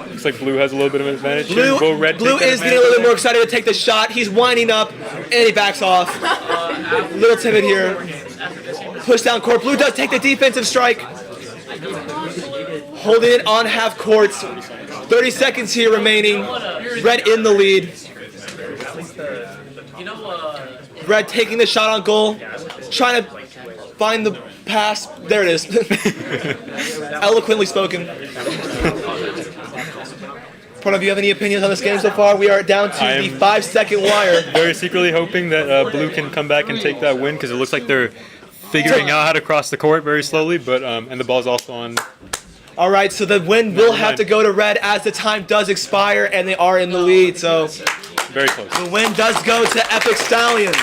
Looks like Blue has a little bit of an advantage here. Blue, Will Red Blue take that is getting a little bit advantage? more excited to take the shot. He's winding up, and he backs off. A little timid here. Push down court. Blue does take the defensive strike. Holding it on half court. 30 seconds here remaining. Red in the lead. Red taking the shot on goal. Trying to find the pass. There it is. Eloquently spoken. Pranav, do you have any opinions on this game so far? We are down to the 5-second wire. Very secretly hoping that Blue can come back and take that win, because it looks like they're figuring out how to cross the court very slowly, but and the ball's also on. All right, so the win will have to go to Red as the time does expire, and they are in the lead. So Very close. the win does go to Epic Stallion.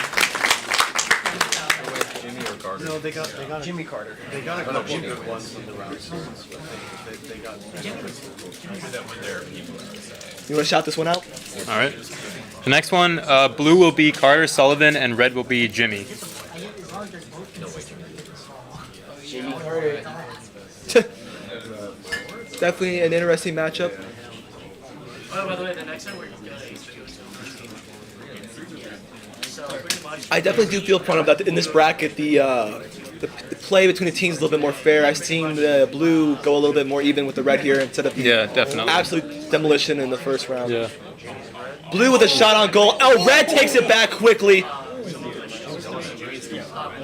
No, they got Jimmy Carter. They got a couple good ones in the rounds. They got. You want to shout this one out? All right. The next one, Blue will be Carter Sullivan, and Red will be Jimmy. definitely an interesting matchup. Oh, by the way, the next one we're going to so pretty much. I definitely do feel fun that in this bracket the play between the teams is a little bit more fair. I've seen the blue go a little bit more even with the red here instead of the definitely. absolute demolition in the first round. Yeah. Blue with a shot on goal. Oh, red takes it back quickly.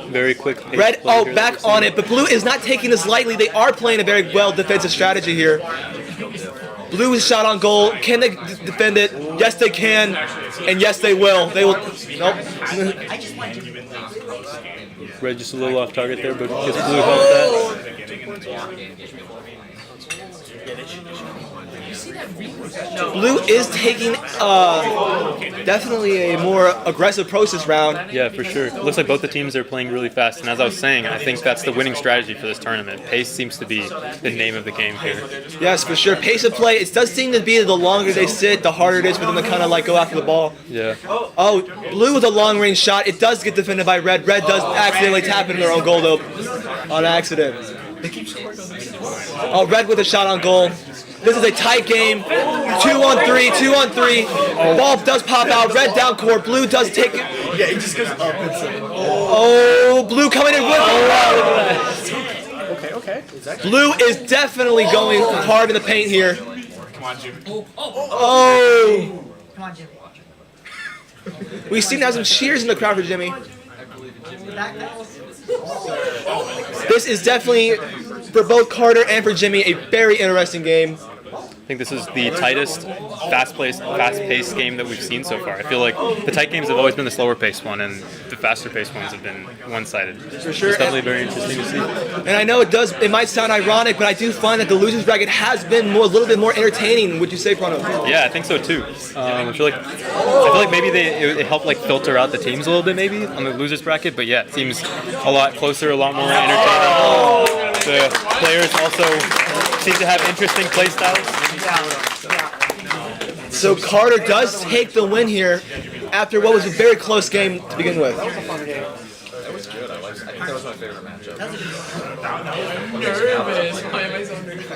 Very quick. Red, back on it, but blue is not taking this lightly. They are playing a very well defensive strategy here. Blue is shot on goal. Can they defend it? Yes, they can, and yes, they will. They will. Nope. Red just a little off target there, but gets blue help that. Blue is taking definitely a more aggressive approach this round. Yeah, for sure. It looks like both the teams are playing really fast, and as I was saying, I think that's the winning strategy for this tournament. Pace seems to be the name of the game here. Yes, for sure. Pace of play. It does seem to be the longer they sit, the harder it is for them to kind of like go after the ball. Yeah. Oh, blue with a long range shot. It does get defended by red. Red does accidentally tap into their own goal though, on accident. Oh, red with a shot on goal. This is a tight game. 2-on-3, 2-on-3. Ball does pop out. Red down court. Blue does take it. Yeah, he just goes up and Oh, blue coming in with Okay. Blue is definitely going hard in the paint here. Come on, Jimmy. Oh. Come on, Jimmy. We seem to have some cheers in the crowd for Jimmy. This is definitely, for both Carter and for Jimmy, a very interesting game. I think this is the tightest, fast-paced game that we've seen so far. I feel like the tight games have always been the slower-paced one, and the faster-paced ones have been one-sided. For sure. It's definitely very interesting to see. And I know it might sound ironic, but I do find that the losers bracket has been a little bit more entertaining. Would you say, Prano? Yeah, I think so too. I feel like maybe it helped like filter out the teams a little bit maybe on the losers bracket, but yeah, it seems a lot closer, a lot more entertaining. The players also seem to have interesting play styles. So Carter does take the win here after what was a very close game to begin with. That was good. I think that was my favorite matchup. Nervous. Why am I so nervous?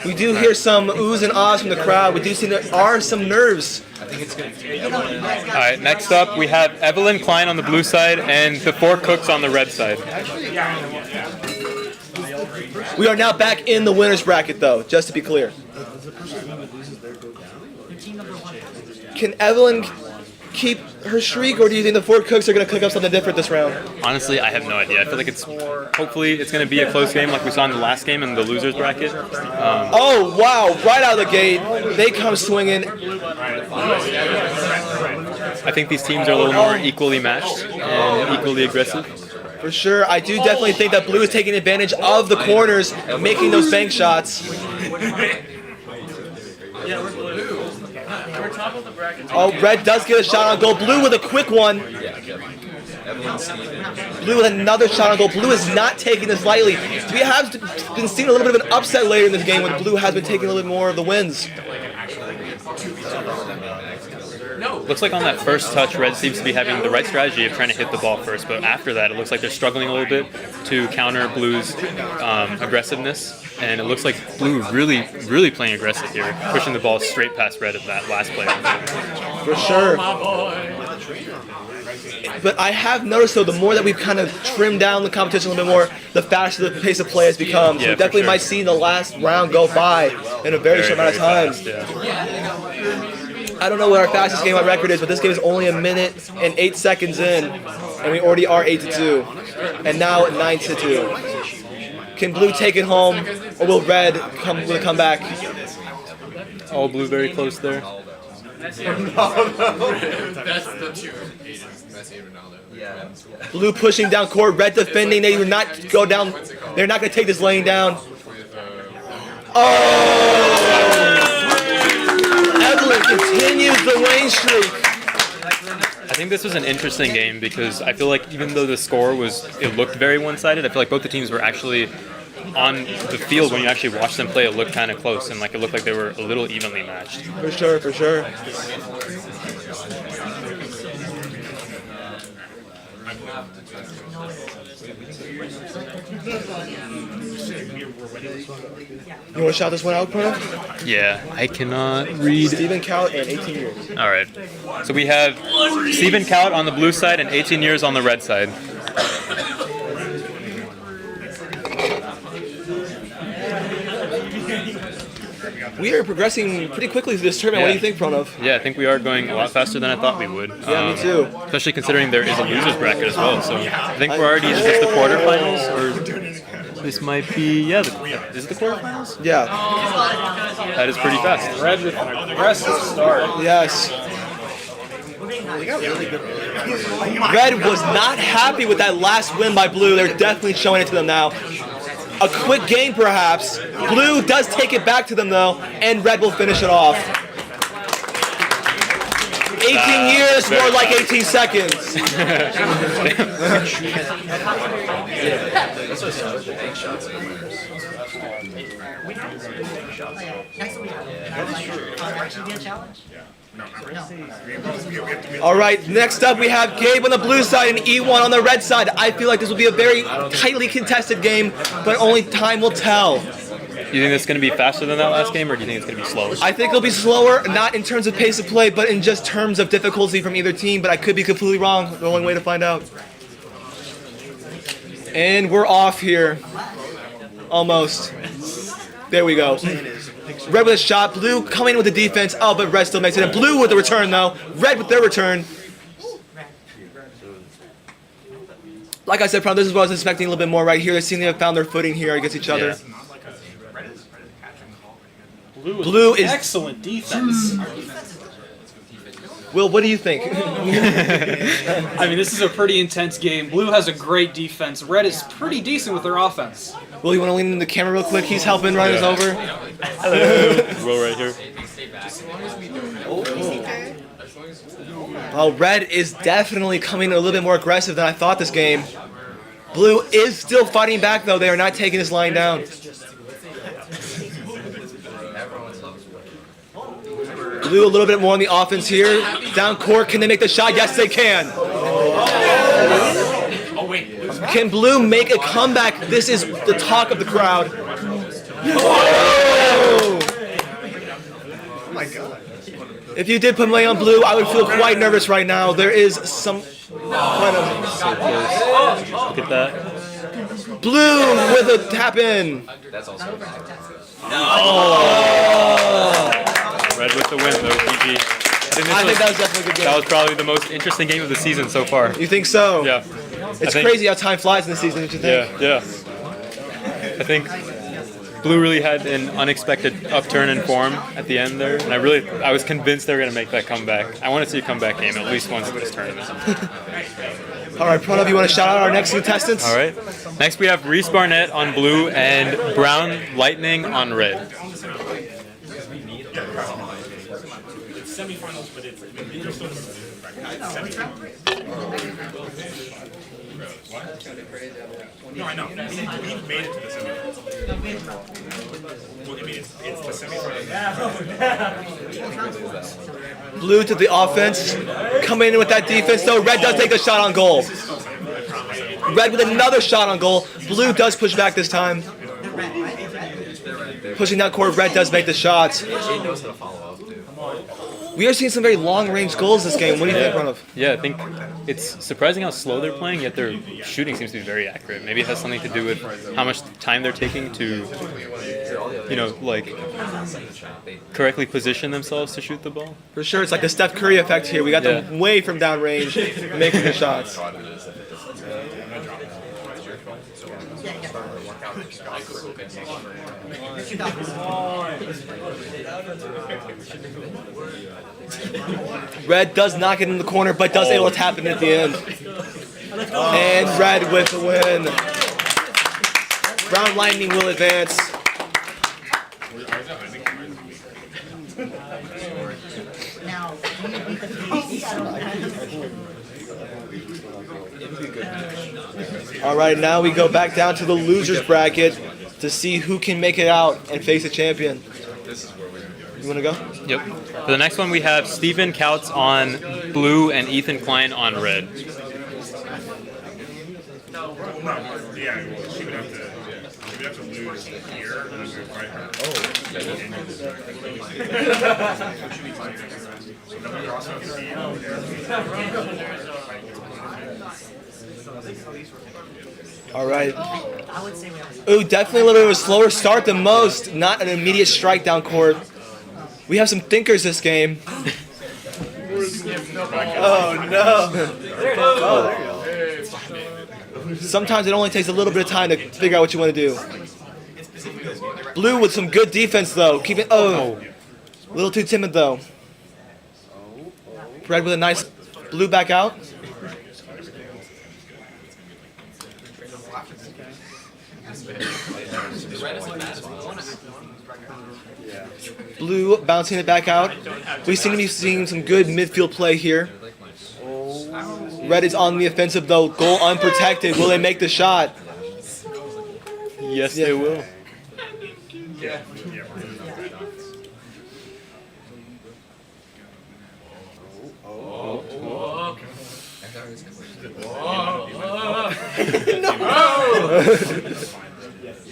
We do hear some oohs and ahs from the crowd. We do see there are some nerves. All right, next up we have Evelyn Klein on the blue side and the four cooks on the red side. We are now back in the winners bracket, though, just to be clear. Can Evelyn keep her streak, or do you think the four cooks are going to cook up something different this round? Honestly, I have no idea. I feel like hopefully it's going to be a close game like we saw in the last game in the losers bracket. Oh, wow, right out of the gate, they come swinging. I think these teams are a little more equally matched and equally aggressive. For sure, I do definitely think that blue is taking advantage of the corners, making those bank shots. Oh, red does get a shot on goal. Blue with a quick one. Blue with another shot on goal. Blue is not taking this lightly. We have been seeing a little bit of an upset later in this game when blue has been taking a little bit more of the wins. Looks like on that first touch, red seems to be having the right strategy of trying to hit the ball first, but after that, it looks like they're struggling a little bit to counter blue's aggressiveness, and it looks like blue really playing aggressive here, pushing the ball straight past red at that last play. For sure. But I have noticed, though, the more that we've kind of trimmed down the competition a little bit more, the faster the pace of play has become. So Yeah, we definitely for sure. might see the last round go by in a very short amount of time. Fast, yeah. I don't know what our fastest game on record is, but this game is only 1 minute and 8 seconds in, and we already are 8-2, and now 9-2. Can blue take it home, or will red come with a comeback? All blue very close there. That's the two. Messi and Ronaldo. Blue pushing down court, red defending. They would not go down. They're not going to take this laying down. Oh! Evelyn continues the winning streak. I think this was an interesting game because I feel like even though the score it looked very one-sided, I feel like both the teams were actually on the field when you actually watched them play. It looked kind of close and like it looked like they were a little evenly matched. For sure, for sure. You want to shout this one out, Pranav? Yeah, I cannot read. Stephen Cowett and 18 years. All right. So we have Stephen Cowett on the blue side and 18 years on the red side. We are progressing pretty quickly through this tournament. What do you think, Pranav? Yeah, I think we are going a lot faster than I thought we would. Yeah, me too. Especially considering there is a losers bracket as well. So I think we're already just the quarterfinals, or this might be is it the quarterfinals? Yeah. That is pretty fast. Red with an aggressive start. Yes. Red was not happy with that last win by Blue. They're definitely showing it to them now. A quick game, perhaps. Blue does take it back to them, though, and Red will finish it off. 18 years, more like 18 seconds. All right, next up we have Gabe on the blue side and E1 on the red side. I feel like this will be a very tightly contested game, but only time will tell. You think it's going to be faster than that last game, or do you think it's going to be slower? I think it'll be slower, not in terms of pace of play, but in just terms of difficulty from either team, but I could be completely wrong. The only way to find out. And we're off here. Almost. There we go. Red with a shot, Blue coming in with the defense. Oh, but Red still makes it. And Blue with the return, though. Red with their return. Like I said, this is what I was expecting a little bit more right here. They seem to have found their footing here against each other. Blue is excellent defense. Will, what do you think? I mean, this is a pretty intense game. Blue has a great defense. Red is pretty decent with their offense. Will, you want to lean in the camera real quick? He's helping run us over. Hello. Will right here. Oh, Red is definitely coming a little bit more aggressive than I thought this game. Blue is still fighting back, though. They are not taking this line down. Blue a little bit more on the offense here. Down court, can they make the shot? Yes, they can. Can Blue make a comeback? This is the talk of the crowd. Oh my God. If you did put money on Blue, I would feel quite nervous right now. There is some kind of... So close. Look at that. Blue with a tap in. Oh. Red with the win, though, GG. I think that was definitely a good game. That was probably the most interesting game of the season so far. You think so? Yeah. It's crazy how time flies in the season, don't you think? Yeah. I think Blue really had an unexpected upturn in form at the end there, and I was convinced they were going to make that comeback. I want to see a comeback game at least once in this tournament. All right, Pranav, you want to shout out our next contestants? All right. Next we have Reese Barnett on blue and Brown Lightning on red. Semifinals, but it's no, I know. We made it to the semifinals. Well, I mean, it's the semifinals. Blue to the offense. Coming in with that defense, though. Red does take a shot on goal. Red with another shot on goal. Blue does push back this time. Pushing that court, Red does make the shots. We are seeing some very long-range goals this game. What do you think, Pranav? Yeah, I think it's surprising how slow they're playing, yet their shooting seems to be very accurate. Maybe it has something to do with how much time they're taking to, correctly position themselves to shoot the ball. For sure, it's like the Steph Curry effect here. We got them way from downrange making the shots. Red does not get in the corner, but does able to tap it at the end. And Red with the win. Brown Lightning will advance. All right, now we go back down to the losers bracket to see who can make it out and face the champion. You want to go? Yep. For the next one, we have Stephen Couts on blue and Ethan Klein on red. No, yeah, well, she would have to lose here, and then we would fight her. So then we also have to see All right. Ooh, definitely a little bit of a slower start than most. Not an immediate strike down court. We have some thinkers this game. Oh no! There it is. Sometimes it only takes a little bit of time to figure out what you want to do. Blue with some good defense though. Keep it. Oh, a little too timid though. Red with a nice blue back out. Blue bouncing it back out. We seem to be seeing some good midfield play here. Red is on the offensive though. Goal unprotected. Will they make the shot? Yes, they will.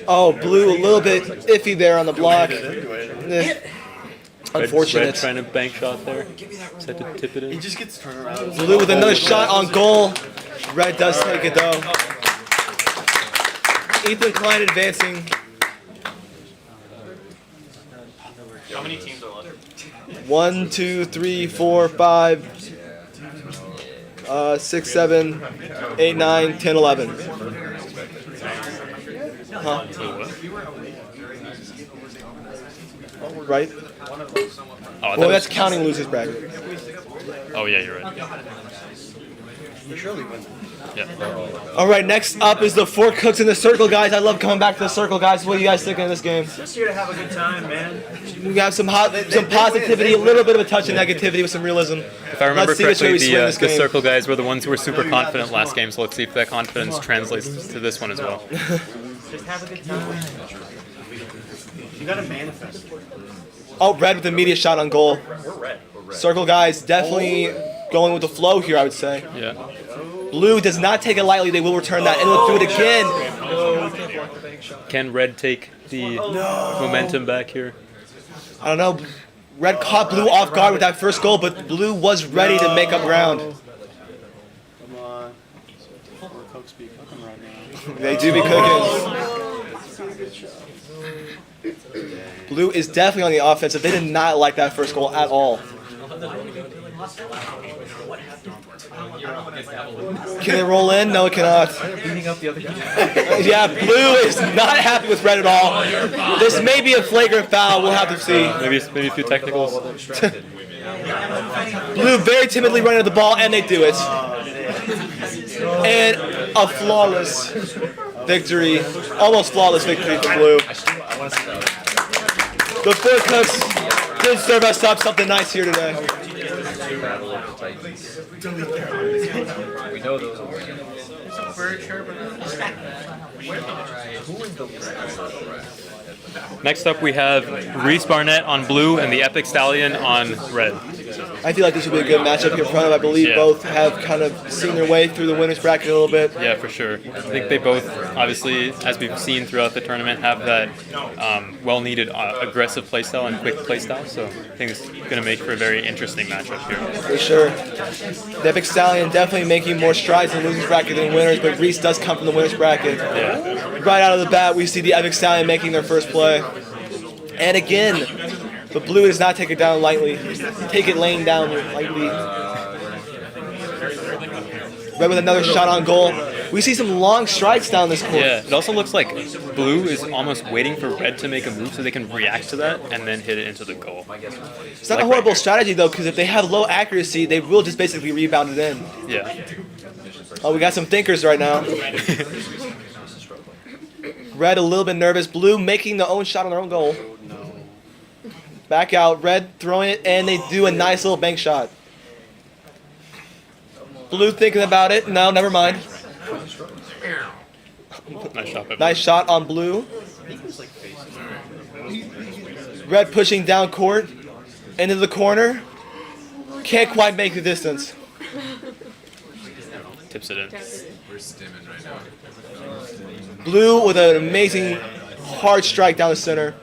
Oh, blue a little bit iffy there on the block. Unfortunate. Red trying to bank shot there. Just had to tip it in. He just gets turned around. Blue with another shot on goal. Red does take it though. Ethan Klein advancing. How many teams are left? 1, 2, 3, 4, 5, 6, 7, 8, 9, 10, 11. Huh? Right? Oh, Well, that's counting losers bracket. Oh yeah, you're right. Yeah. All right, next up is the four cooks in the circle, guys. I love coming back to the circle, guys. What are you guys thinking of this game? Just here to have a good time, man. We got some positivity, a little bit of a touch of negativity with some realism. If I remember Let's see which way correctly, we swing this the game. circle guys were the ones who were super confident last game, so let's see if that confidence translates to this one as well. Just have a good time. You gotta manifest. Oh, Red with the immediate shot on goal. We're red. Circle guys definitely going with the flow here, I would say. Yeah. Blue does not take it lightly. They will return that and will do it again. Can Red take the momentum back here? I don't know. Red caught Blue off guard with that first goal, but Blue was ready to make up ground. Come on. Four cooks be cooking right now. They do be cooking. Blue is definitely on the offensive. They did not like that first goal at all. Can they roll in? No, it cannot. Beating up the other guy. Yeah, Blue is not happy with Red at all. This may be a flagrant foul. We'll have to see. Maybe a few technicals. Blue very timidly running at the ball, and they do it. And a flawless victory, almost flawless victory for Blue. The four cooks did serve us up something nice here today. We know those will win. Next up, we have Reese Barnett on blue and the Epic Stallion on red. I feel like this will be a good matchup here in front of. I believe Yeah. both have kind of seen their way through the winners bracket a little bit. Yeah, for sure. I think they both, obviously, as we've seen throughout the tournament, have that well-needed aggressive playstyle and quick playstyle. So I think it's going to make for a very interesting matchup here. For sure. The Epic Stallion definitely making more strides in the losers bracket than winners, but Reese does come from the winners bracket. Yeah. Right out of the bat, we see the Epic Stallion making their first play. And again, the blue does not take it down lightly. Take it laying down lightly. Red with another shot on goal. We see some long strikes down this court. Yeah, it also looks like blue is almost waiting for red to make a move so they can react to that and then hit it into the goal. It's not a horrible strategy though, because if they have low accuracy, they will just basically rebound it in. Yeah. Oh, we got some thinkers right now. Red a little bit nervous. Blue making the own shot on their own goal. Back out. Red throwing it, and they do a nice little bank shot. Blue thinking about it. No, never mind. Nice shot. Pepper. Nice shot on blue. Red pushing down court. Into the corner. Can't quite make the distance. tips it in. We're stimming right now. Blue with an amazing hard strike down the center.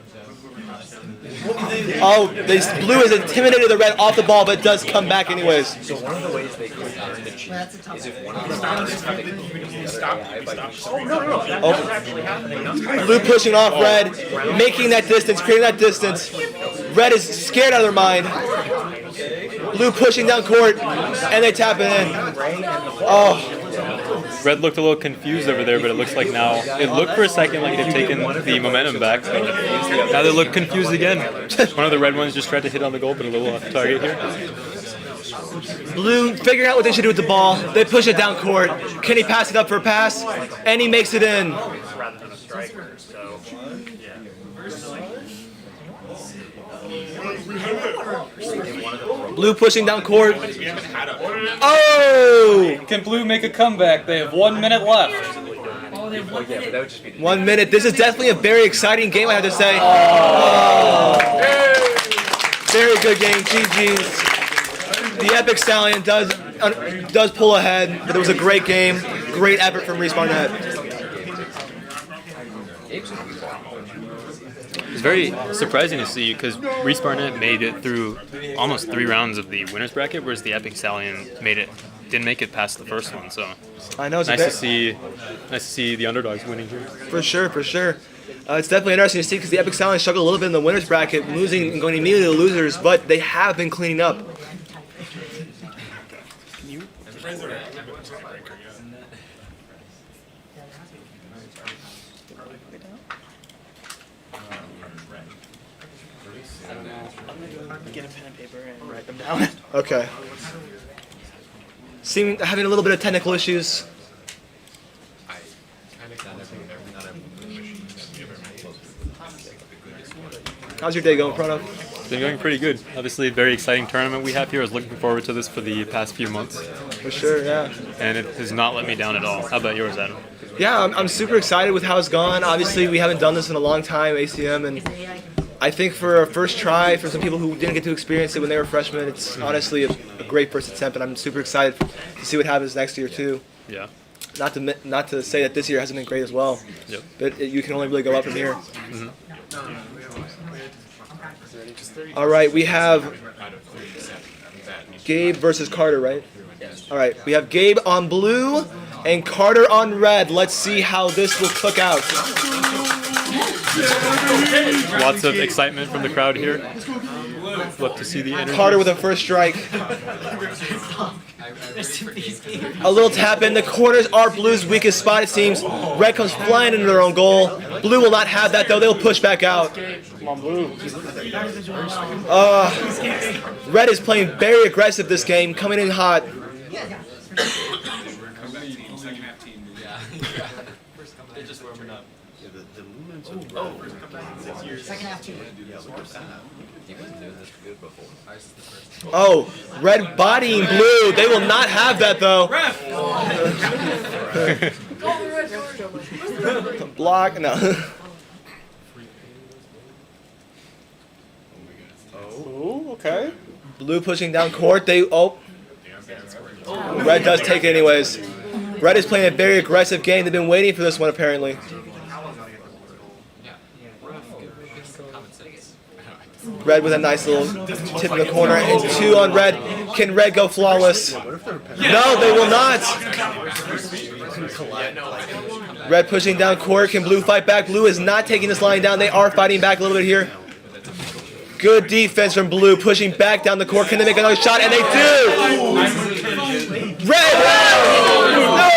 Oh, blue has intimidated the red off the ball, but it does come back anyways. So one of the ways they could learn to cheat is if one of the Oh. Blue pushing off red, making that distance, creating that distance. Red is scared out of their mind. Blue pushing down court, and they tap it in. Oh. Red looked a little confused over there, but it looks like now it looked for a second like it had taken the momentum back. But now they look confused again. One of the red ones just tried to hit on the goal, but a little off target here. Blue figuring out what they should do with the ball. They push it down court. Can he pass it up for a pass? And he makes it in. rather than a striker. So, yeah. Blue pushing down court. Oh! Can Blue make a comeback? They have 1 minute left. 1 minute. This is definitely a very exciting game, I have to say. Oh. Very good game. GG's. The Epic Stallion does pull ahead, but it was a great game. Great effort from Respawn.net. It's very surprising to see because Respawn.net made it through almost 3 rounds of the winners bracket, whereas the Epic Stallion didn't make it past the first one. So I know it's nice to see the underdogs winning here. For sure, for sure. It's definitely interesting to see because the Epic Stallion struggled a little bit in the winners bracket, losing and going immediately to losers, but they have been cleaning up. Get a pen and paper and write them down. Okay. Seeming having a little bit of technical issues. How's your day going, Pranav? It's been going pretty good. Obviously, a very exciting tournament we have here. I was looking forward to this for the past few months. For sure, yeah. And it has not let me down at all. How about yours, Adam? Yeah, I'm super excited with how it's gone. Obviously, we haven't done this in a long time, ACM, and I think for a first try, for some people who didn't get to experience it when they were freshmen, it's honestly a great first attempt, and I'm super excited to see what happens next year, too. Yeah. Not to say that this year hasn't been great as well, Yep. but you can only really go up from here. All right, we have Gabe versus Carter, right? All right, we have Gabe on blue and Carter on red. Let's see how this will cook out. Lots of excitement from the crowd here. Love to see the energy. Carter with a first strike. A little tap in. The corners are Blue's weakest spot, it seems. Red comes flying into their own goal. Blue will not have that, though. They'll push back out. Come on, Blue. Red is playing very aggressive this game, coming in hot. Oh, red bodying blue. They will not have that, though. Block. No. Ooh, okay. Blue pushing down court. Red does take it anyways. Red is playing a very aggressive game. They've been waiting for this one, apparently. Red with a nice little tip in the corner, and 2 on red. Can red go flawless? No, they will not. Red pushing down court. Can blue fight back? Blue is not taking this line down. They are fighting back a little bit here. Good defense from blue, pushing back down the court. Can they make another shot? And they do! Red! No!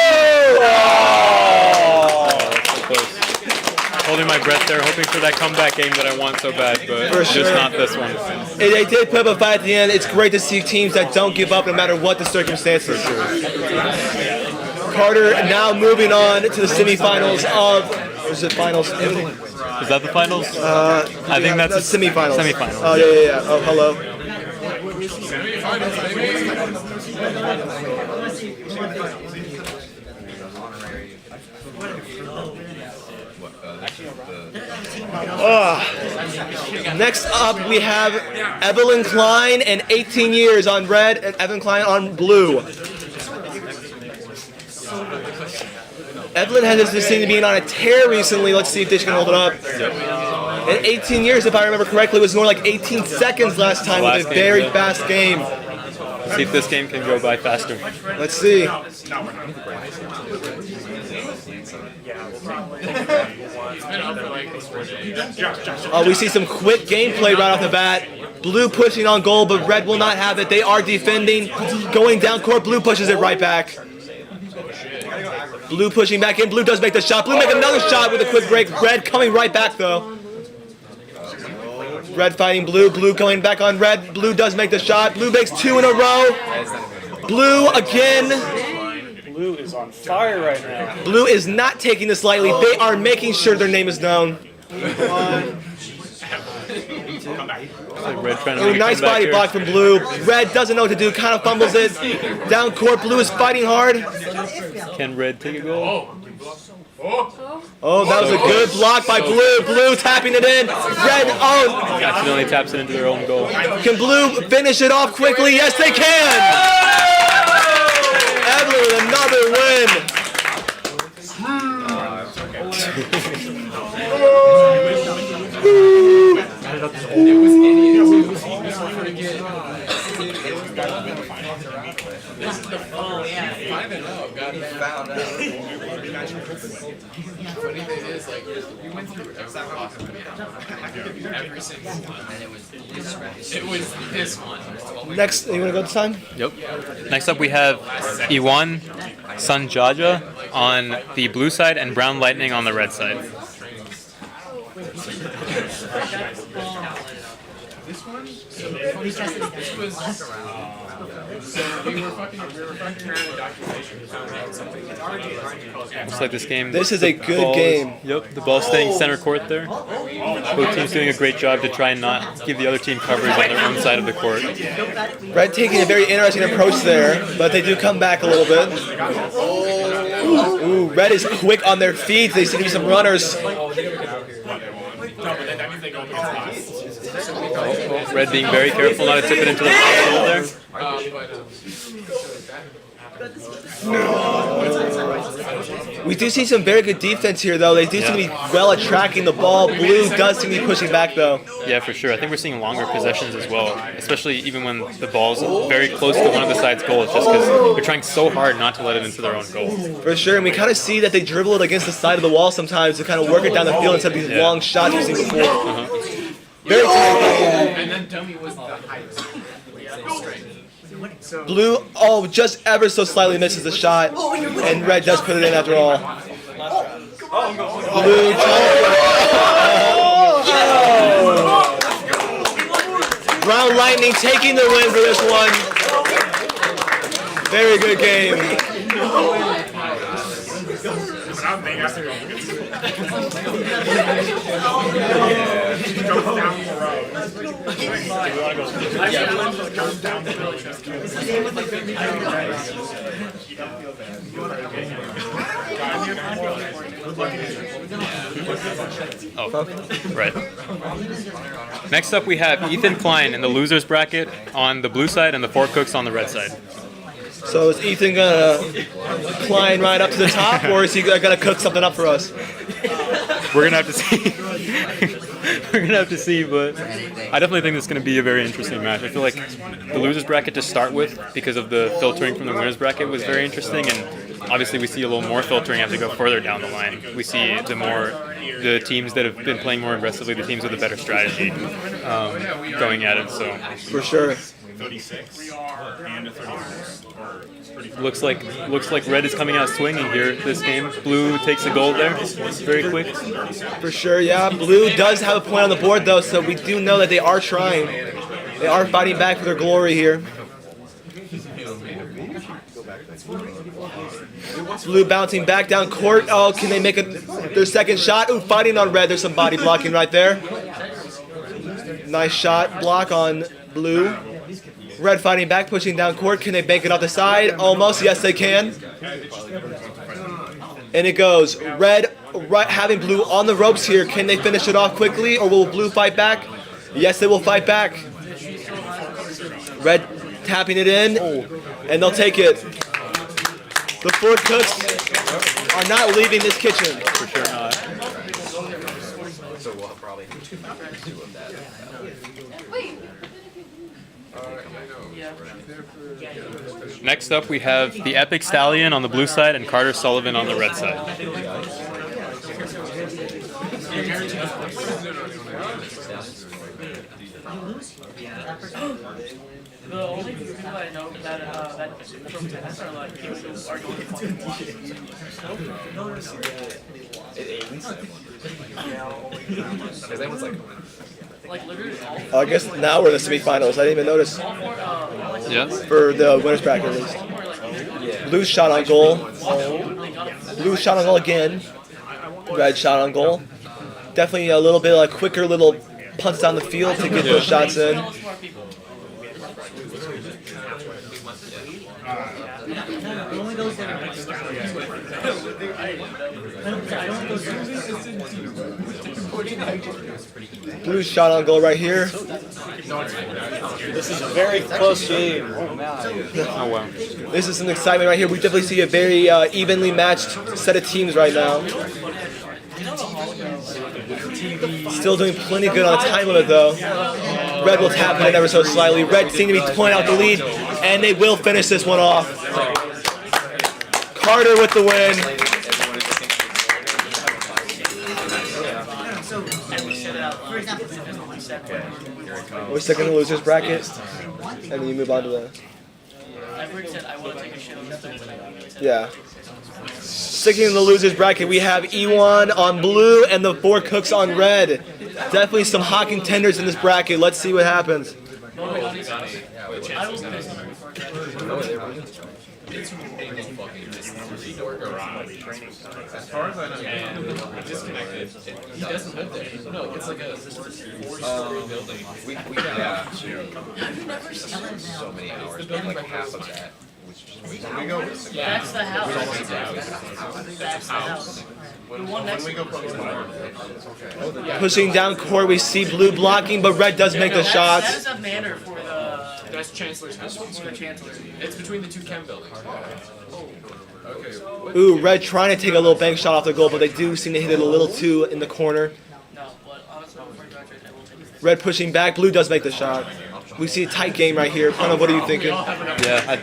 Holding my breath there, hoping for that comeback game that I want so bad, but For just sure. not this one. They did put up a fight at the end. It's great to see teams that don't give up no matter what the circumstances. Carter now moving on to the semifinals of... Or is it finals? Is that the finals? I think that's semifinals. Semifinals. Oh, yeah. Oh, hello. Next up, we have Evelyn Klein and 18 years on red and Evelyn Klein on blue. Evelyn has this thing to being on a tear recently. Let's see if they can hold it up. In 18 years, if I remember correctly, it was more like 18 seconds last time with a very fast game. See if this game can go by faster. Let's see. We see some quick gameplay right off the bat. Blue pushing on goal, but red will not have it. They are defending. Going down court, blue pushes it right back. Blue pushing back in. Blue does make the shot. Blue make another shot with a quick break. Red coming right back though. Red fighting blue. Blue going back on red. Blue does make the shot. Blue makes 2 in a row. Blue again. Blue is on fire right now. Blue is not taking this lightly. They are making sure their name is known. Red trying to Oh, make a nice comeback body here. block from Blue. Red doesn't know what to do, kind of fumbles it. Down court, Blue is fighting hard. Can Red take a goal? Oh, that was a good block by Blue. Blue tapping it in. Red, oh, Accidentally taps it into their own goal. can Blue finish it off quickly? Yes, they can. Evelyn with another win. Funny thing is, like, we went through every single one, and it was this one. Next, you want to go this time? Yep. Next up we have Iwan Sanjaja on the blue side and Brown Lightning on the red side. So we were fucking around in documentation and found out something. Looks like this game. This is a the good ball game. Yep, the ball staying center court there. Both teams doing a great job to try and not give the other team coverage on their own side of the court. Red taking a very interesting approach there, but they do come back a little bit. Ooh, Red is quick on their feet. They seem to be some runners. Red being very careful not to tip it into the hole there. We do see some very good defense here, though. They do seem to be well at tracking the ball. Blue does seem to be pushing back, though. Yeah, for sure. I think we're seeing longer possessions as well, especially even when the ball's very close to one of the side's goals, just because they're trying so hard not to let it into their own goal. For sure, and we kind of see that they dribble it against the side of the wall sometimes to kind of work it down the field instead of these long shots we've seen before. Very tight game. And then Dummy was the highest. Blue, oh, just ever so slightly misses the shot, and Red does put it in after all. Blue, Brown Lightning taking the win for this one. Very good game. Oh, right. Next up we have Ethan Klein in the losers bracket on the blue side and the Four Cooks on the red side. So is Ethan gonna climb right up to the top, or is he gonna cook something up for us? We're gonna have to see. We're gonna have to see, but I definitely think this is gonna be a very interesting match. I feel like the losers bracket to start with, because of the filtering from the winners bracket, was very interesting, and obviously we see a little more filtering as we go further down the line. We see the teams that have been playing more aggressively, the teams with a better strategy, going at it. So For sure. 36 and a 36. looks like red is coming out swinging here this game. Blue takes a goal there, very quick. For sure, yeah. Blue does have a point on the board, though, so we do know that they are trying. They are fighting back for their glory here. Blue bouncing back down court. Oh, can they make their second shot? Ooh, fighting on red. There's some body blocking right there. Nice shot block on blue. Red fighting back, pushing down court. Can they bank it off the side? Almost. Yes, they can. And it goes. Red having blue on the ropes here. Can they finish it off quickly, or will blue fight back? Yes, they will fight back. Red tapping it in, and they'll take it. The four cooks are not leaving this kitchen. For sure not. So we'll probably do 2 of that. Next up, we have the Epic Stallion on the blue side and Carter Sullivan on the red side. The only people I know that from tennis are like people who are going to fucking watch. Because that was Like literally all I guess now we're in the semifinals. I didn't even notice. Yeah. For the winners bracket at least. Blue shot on goal. Blue shot on goal again. Red shot on goal. Definitely a little bit like quicker little punts down the field to get those shots in. Blue shot on goal right here. This is a very close game. Oh, Oh wow. This is some excitement right here. We definitely see a very evenly matched set of teams right now. Still doing plenty good on the time limit though. Red will tap it ever so slightly. Red seem to be pulling out the lead, and they will finish this one off. Carter with the win. We're stuck in the losers bracket, and then you move on to the. Yeah. Sticking in the losers bracket, we have E1 on blue and the four cooks on red. Definitely some hot contenders in this bracket. Let's see what happens. As far as I know, disconnected. He doesn't live there. No, it's like a four-story building. Yeah. So many hours, but like half of that. That's the house. That's the house. The one next to Pushing down court, we see blue blocking, but red does make the That shots. is a manor for the. That's Chancellor's house. For the chancellor. It's between the two chem buildings. Okay. Ooh, red trying to take a little bank shot off the goal, but they do seem to hit it a little too in the corner. No, but honestly, before you graduate, I will take this. Red pushing back, blue does make the shot. We see a tight game right here. Pranav, what are you thinking? Yeah, I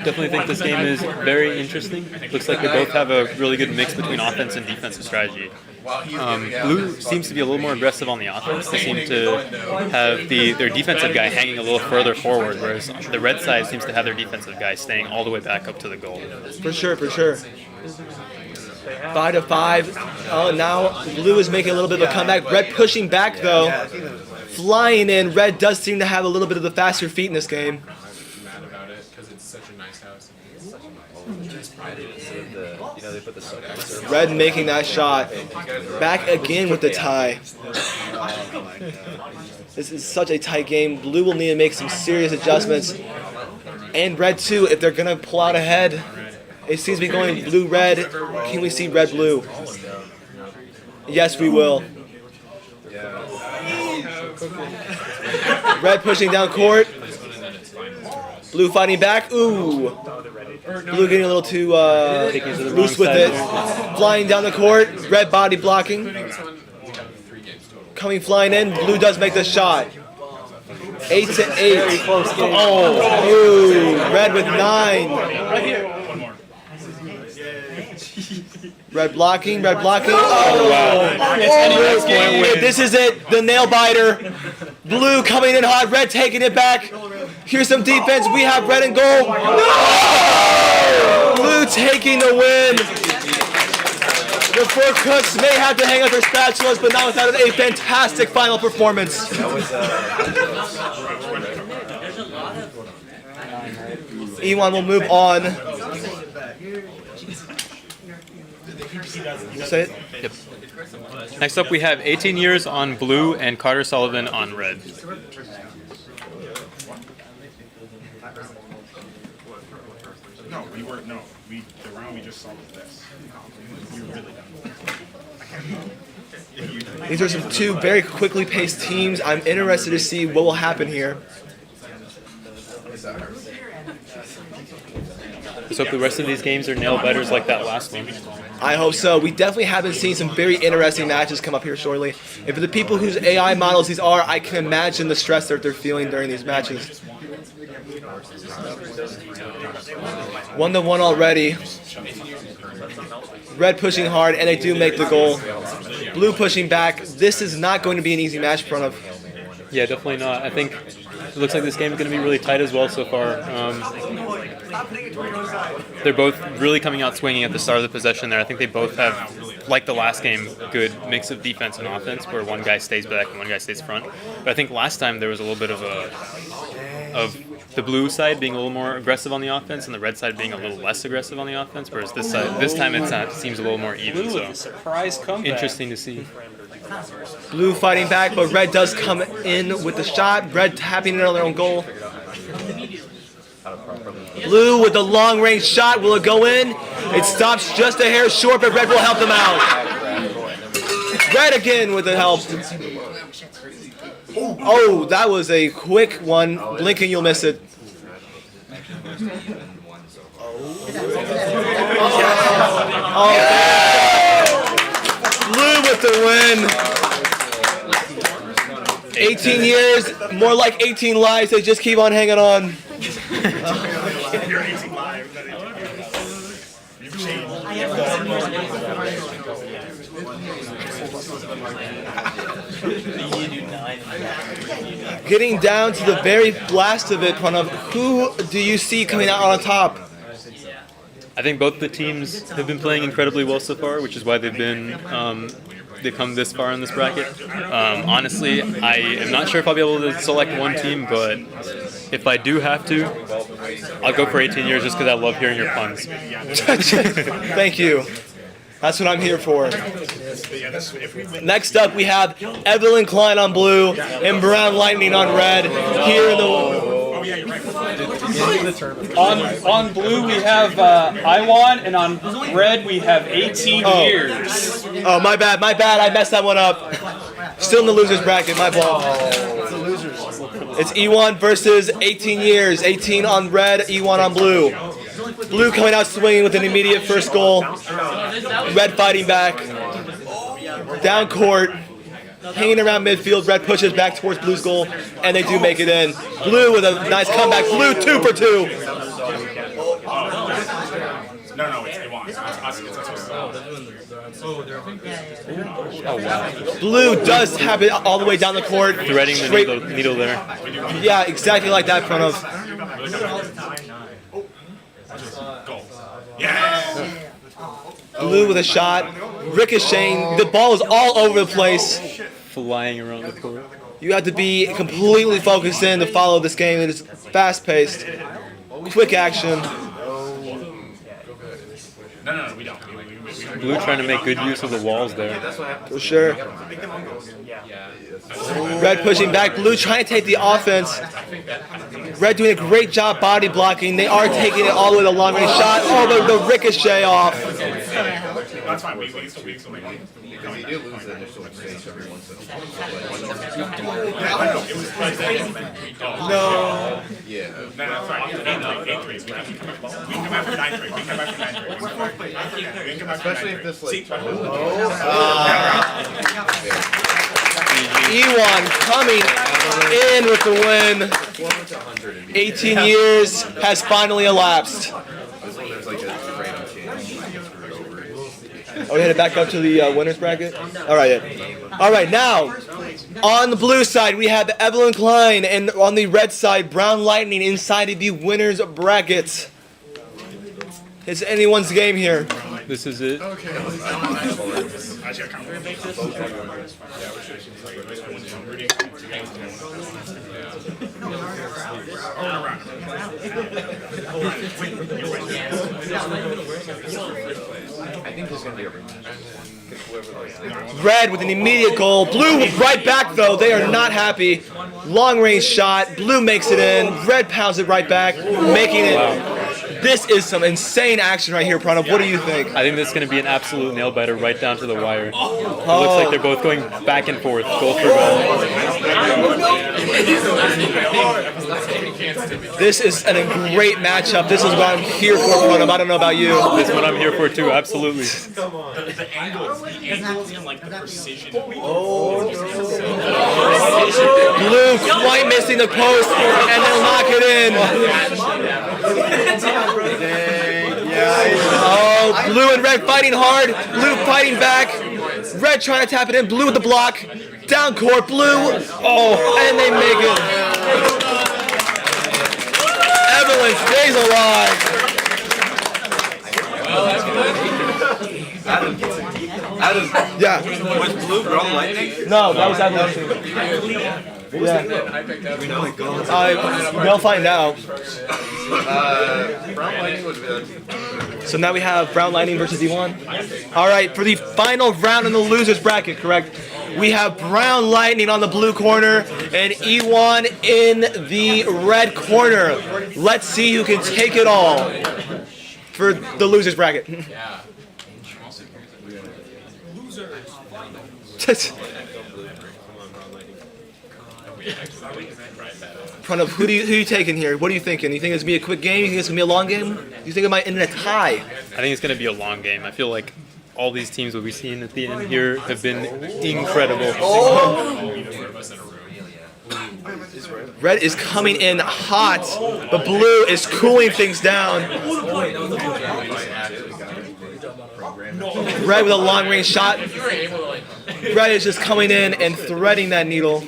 definitely think this game is very interesting. Looks like they both have a really good mix between offense and defensive strategy. Blue seems to be a little more aggressive on the offense. They seem to have their defensive guy hanging a little further forward, whereas the red side seems to have their defensive guy staying all the way back up to the goal. For sure, for sure. 5-5. Oh, now blue is making a little bit of a comeback. Red pushing back though. Flying in. Red does seem to have a little bit of the faster feet in this game. Mad about it because it's such a nice house. Red making that shot. Back again with the tie. This is such a tight game. Blue will need to make some serious adjustments. And red too if they're going to pull out ahead. It seems to be going blue-red. Can we see red-blue? Yes, we will. Red pushing down court. Blue fighting back. Ooh. Blue getting a little too loose with it. Flying down the court. Red body blocking. Coming flying in. Blue does make the shot. 8-8. Oh. Ooh. Red with 9. Red blocking, red blocking. Oh, wow. Oh, this is it, the nail biter. Blue coming in hot, red taking it back. Here's some defense. We have red and gold. No! Blue taking the win. The four cooks may have to hang up their spatulas, but not without a fantastic final performance. E1 will move on. Say it. Yep. Next up, we have 18 years on blue and Carter Sullivan on red. No, we weren't. No, the round we just saw was this. We were really done. These are some two very quickly paced teams. I'm interested to see what will happen here. Let's hope the rest of these games are nail biters like that last one. I hope so. We definitely haven't seen some very interesting matches come up here shortly. And for the people whose AI models these are, I can imagine the stress that they're feeling during these matches. 1-1 already. Red pushing hard, and they do make the goal. Blue pushing back. This is not going to be an easy match in front of. Yeah, definitely not. I think it looks like this game is going to be really tight as well so far. They're both really coming out swinging at the start of the possession there. I think they both have, like the last game, good mix of defense and offense where one guy stays back and one guy stays front. But I think last time there was a little bit of the blue side being a little more aggressive on the offense and the red side being a little less aggressive on the offense, whereas this time it seems a little more even. Blue with a surprise comeback. Interesting to see. Blue fighting back, but red does come in with the shot. Red tapping in on their own goal. Blue with the long-range shot. Will it go in? It stops just a hair short, but red will help them out. Red again with the help. Oh, that was a quick one. Blink and you'll miss it. Oh. Blue with the win. 18 years, more like 18 lives. They just keep on hanging on. You're 18 live. You've changed. Getting down to the very last of it, Pranav, who do you see coming out on top? I think both the teams have been playing incredibly well so far, which is why they've come this far in this bracket. Honestly, I am not sure if I'll be able to select one team, but if I do have to, I'll go for 18 years just because I love hearing your puns. Thank you. That's what I'm here for. Next up, we have Evelyn Klein on blue and Brown Lightning on red. Here in the on blue we have Iwan, and on red we have 18 years. Oh, my bad. I messed that one up. Still in the losers bracket. My fault. It's E1 versus 18 years. 18 on red, E1 on blue. Blue coming out swinging with an immediate first goal. Red fighting back. Down court. Hanging around midfield. Red pushes back towards Blue's goal, and they do make it in. Blue with a nice comeback. Blue 2 for 2. No, it's Iwan. It's us. Oh, wow. Blue does have it all the way down the court. Threading the needle there. Yeah, exactly like that in front of. Yeah. Blue with a shot. Ricocheting. The ball is all over the place. Flying around the court. You have to be completely focused in to follow this game. It is fast-paced. Quick action. No, we don't. Blue trying to make good use of the walls there. For sure. Red pushing back. Blue trying to take the offense. Red doing a great job body blocking. They are taking it all the way to the long range shot. Oh, the ricochet off. That's fine. We still make it. Because you do lose the initial exchange every once in a while. No. Yeah. No, that's right. 8-3. We can come after 9-3. Especially if this like. E1 coming in with the win. 18 years has finally elapsed. This one there's like a random chance you get screwed over. Oh, we headed back up to the winners bracket? All right, yeah. All right, now, on the blue side, we have Evelyn Klein, and on the red side, Brown Lightning inside of the winners bracket. It's anyone's game here. This is it. I think there's gonna be a rematch. Red with an immediate goal. Blue right back, though. They are not happy. Long range shot. Blue makes it in. Red pounds it right back, making it This is some insane action right here, Pranav. What do you think? I think this is going to be an absolute nail biter right down to the wire. It looks like they're both going back and forth, goal for goal. This is a great matchup. This is what I'm here for, Pranav. I don't know about you. This is what I'm here for too, absolutely. The angles and like the precision. Blue quite missing the post, and they'll knock it in. Oh, Blue and Red fighting hard. Blue fighting back. Red trying to tap it in. Blue with the block. Down court. Blue. Oh, and they make it. Evelyn stays alive. Yeah. Was Blue Brown Lightning? No, that was Evelyn's team. Yeah. They'll find out. Brown Lightning was good. So now we have Brown Lightning versus E1. All right, for the final round in the losers bracket, correct? We have Brown Lightning on the blue corner and E1 in the red corner. Let's see who can take it all for the losers bracket. Yeah. Pranav, who you taking here? What are you thinking? You think it's gonna be a quick game? You think it's gonna be a long game? You think it might end in a tie? I think it's going to be a long game. I feel like all these teams we'll be seeing at the end here have been incredible. Red is coming in hot, but Blue is cooling things down. Red with a long-range shot. Red is just coming in and threading that needle.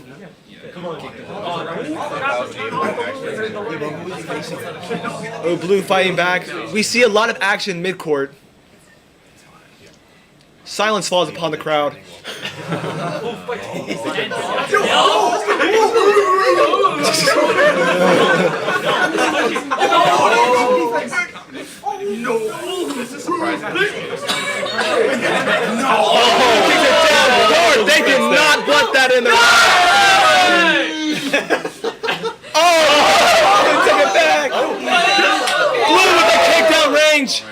Oh, Blue fighting back. We see a lot of action mid-court. Silence falls upon the crowd. They did not want that in the took it back. Blue with the kickdown range.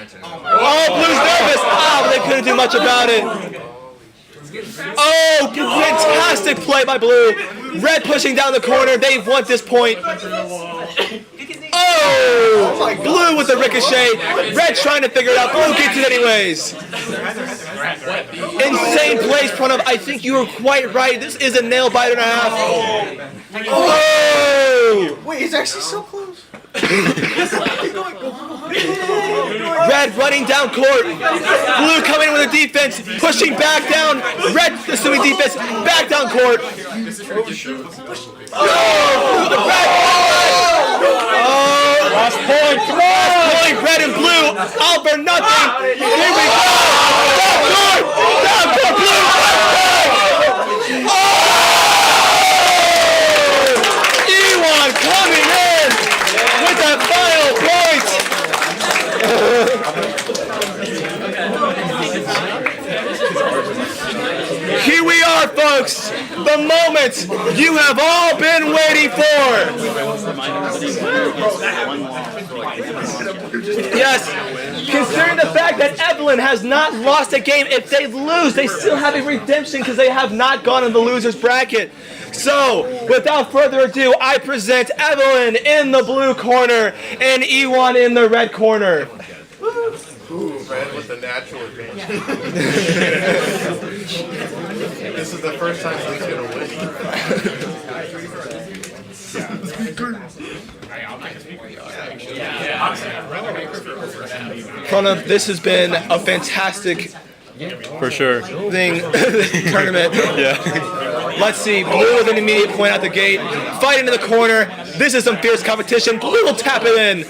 Oh, Blue's nervous. But they couldn't do much about it. Oh, fantastic play by Blue. Red pushing down the corner. They want this point. Oh, Blue with the ricochet. Red trying to figure it out. Blue gets it anyways. Insane plays, Pranav. I think you were quite right. This is a nail biter and a half. Oh! Wait, it's actually so close. Red running down court. Blue coming in with a defense, pushing back down. Red assuming defense, back down court. Last point. Last point. Red and Blue. All for nothing. Here we go. Down court. Down court. Blue. Oh! E1 coming in with that final point. Here we are, folks. The moment you have all been waiting for. Yes, considering the fact that Evelyn has not lost a game, if they lose, they still have a redemption because they have not gone in the losers bracket. So, without further ado, I present Evelyn in the blue corner and E1 in the red corner. Ooh, Red with the natural advantage. This is the first time he's gonna win. Pranav, this has been a fantastic For sure. tournament. Yeah. Let's see, Blue with an immediate point out the gate, fighting in the corner. This is some fierce competition. Blue will tap it in.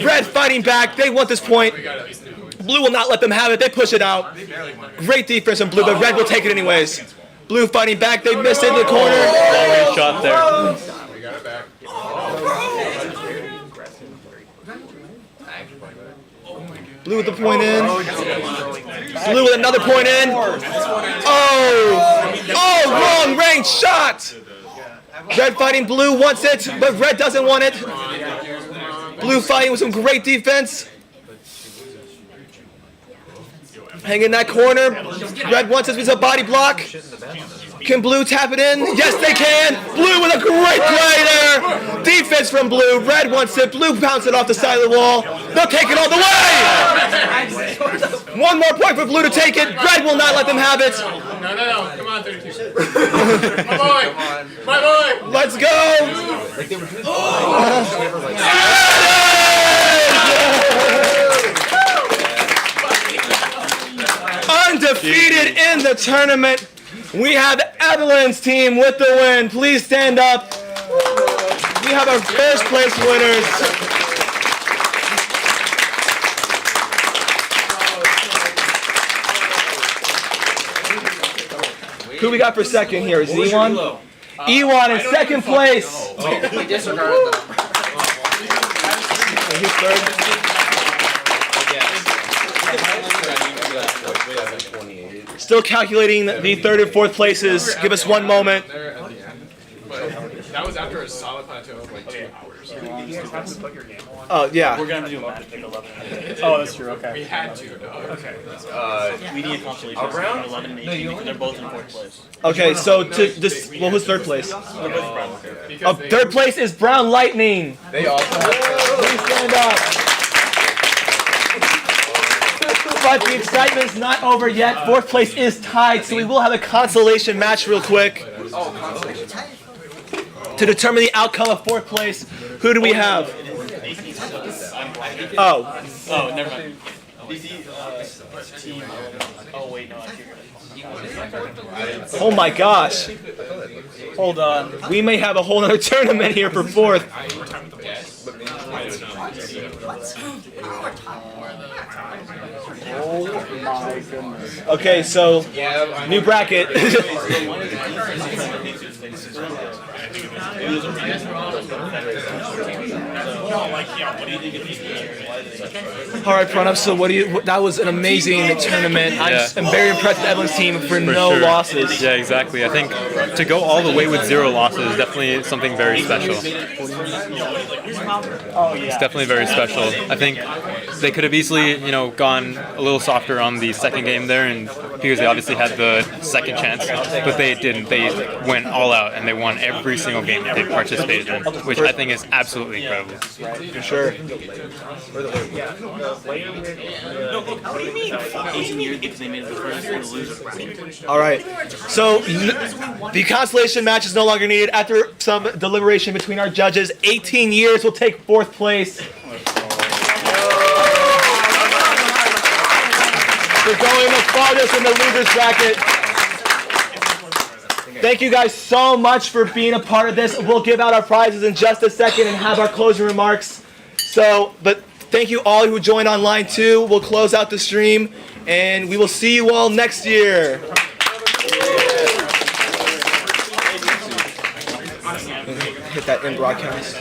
Red fighting back. They want this point. Blue will not let them have it. They push it out. Great defense from Blue, but Red will take it anyways. Blue fighting back. They missed it in the corner. Long-range shot there. We got it back. Blue with the point in. Blue with another point in. Oh, wrong range shot. Red fighting Blue wants it, but Red doesn't want it. Blue fighting with some great defense. Hang in that corner. Red wants this with a body block. Can Blue tap it in? Yes, they can. Blue with a great play there. Defense from Blue. Red wants it. Blue bounce it off the side of the wall. They'll take it all the way. One more point for Blue to take it. Red will not let them have it. No. Come on, 32. My boy. Let's go. Undefeated in the tournament. We have Evelyn's team with the win. Please stand up. We have our first place winners. Who we got for second here? Is it Ewan? Ewan in second place. We disregarded them. Who's third? Still calculating the third and fourth places. Give us one moment. That was after a solid plateau of like 2 hours. Oh, yeah. We're gonna have to do a match pick 11. Oh, that's true. We Okay. had to, dog. Okay. We need a consolation. 11 and 18 because they're both in fourth place. Okay, so to this, well, who's third place? Because Third place is Brown Lightning. they also Please stand up. But the excitement's not over yet. Fourth place is tied, so we will have a consolation match real quick to determine the outcome of fourth place. Who do we have? Oh, Oh, never mind. Team. Oh wait, no. I figured. oh my gosh. Hold on. We may have a whole other tournament here for fourth. Oh my goodness. Okay, so new bracket. All right, Pranav. So, that was an amazing tournament. Yeah. I'm very impressed with Evelyn's team for no sure. losses. Yeah, exactly. I think to go all the way with 0 losses is definitely something very special. Oh yeah. It's definitely very special. I think they could have easily, gone a little softer on the second game there, and because they obviously had the second chance, but they didn't. They went all out and they won every single game that they participated in, which I think is absolutely incredible. For sure. All right. So the consolation match is no longer needed. After some deliberation between our judges, 18 years will take fourth place. We're going the farthest in the losers bracket. Thank you guys so much for being a part of this. We'll give out our prizes in just a second and have our closing remarks. But thank you all who joined online too. We'll close out the stream and we will see you all next year. Hit that in broadcast.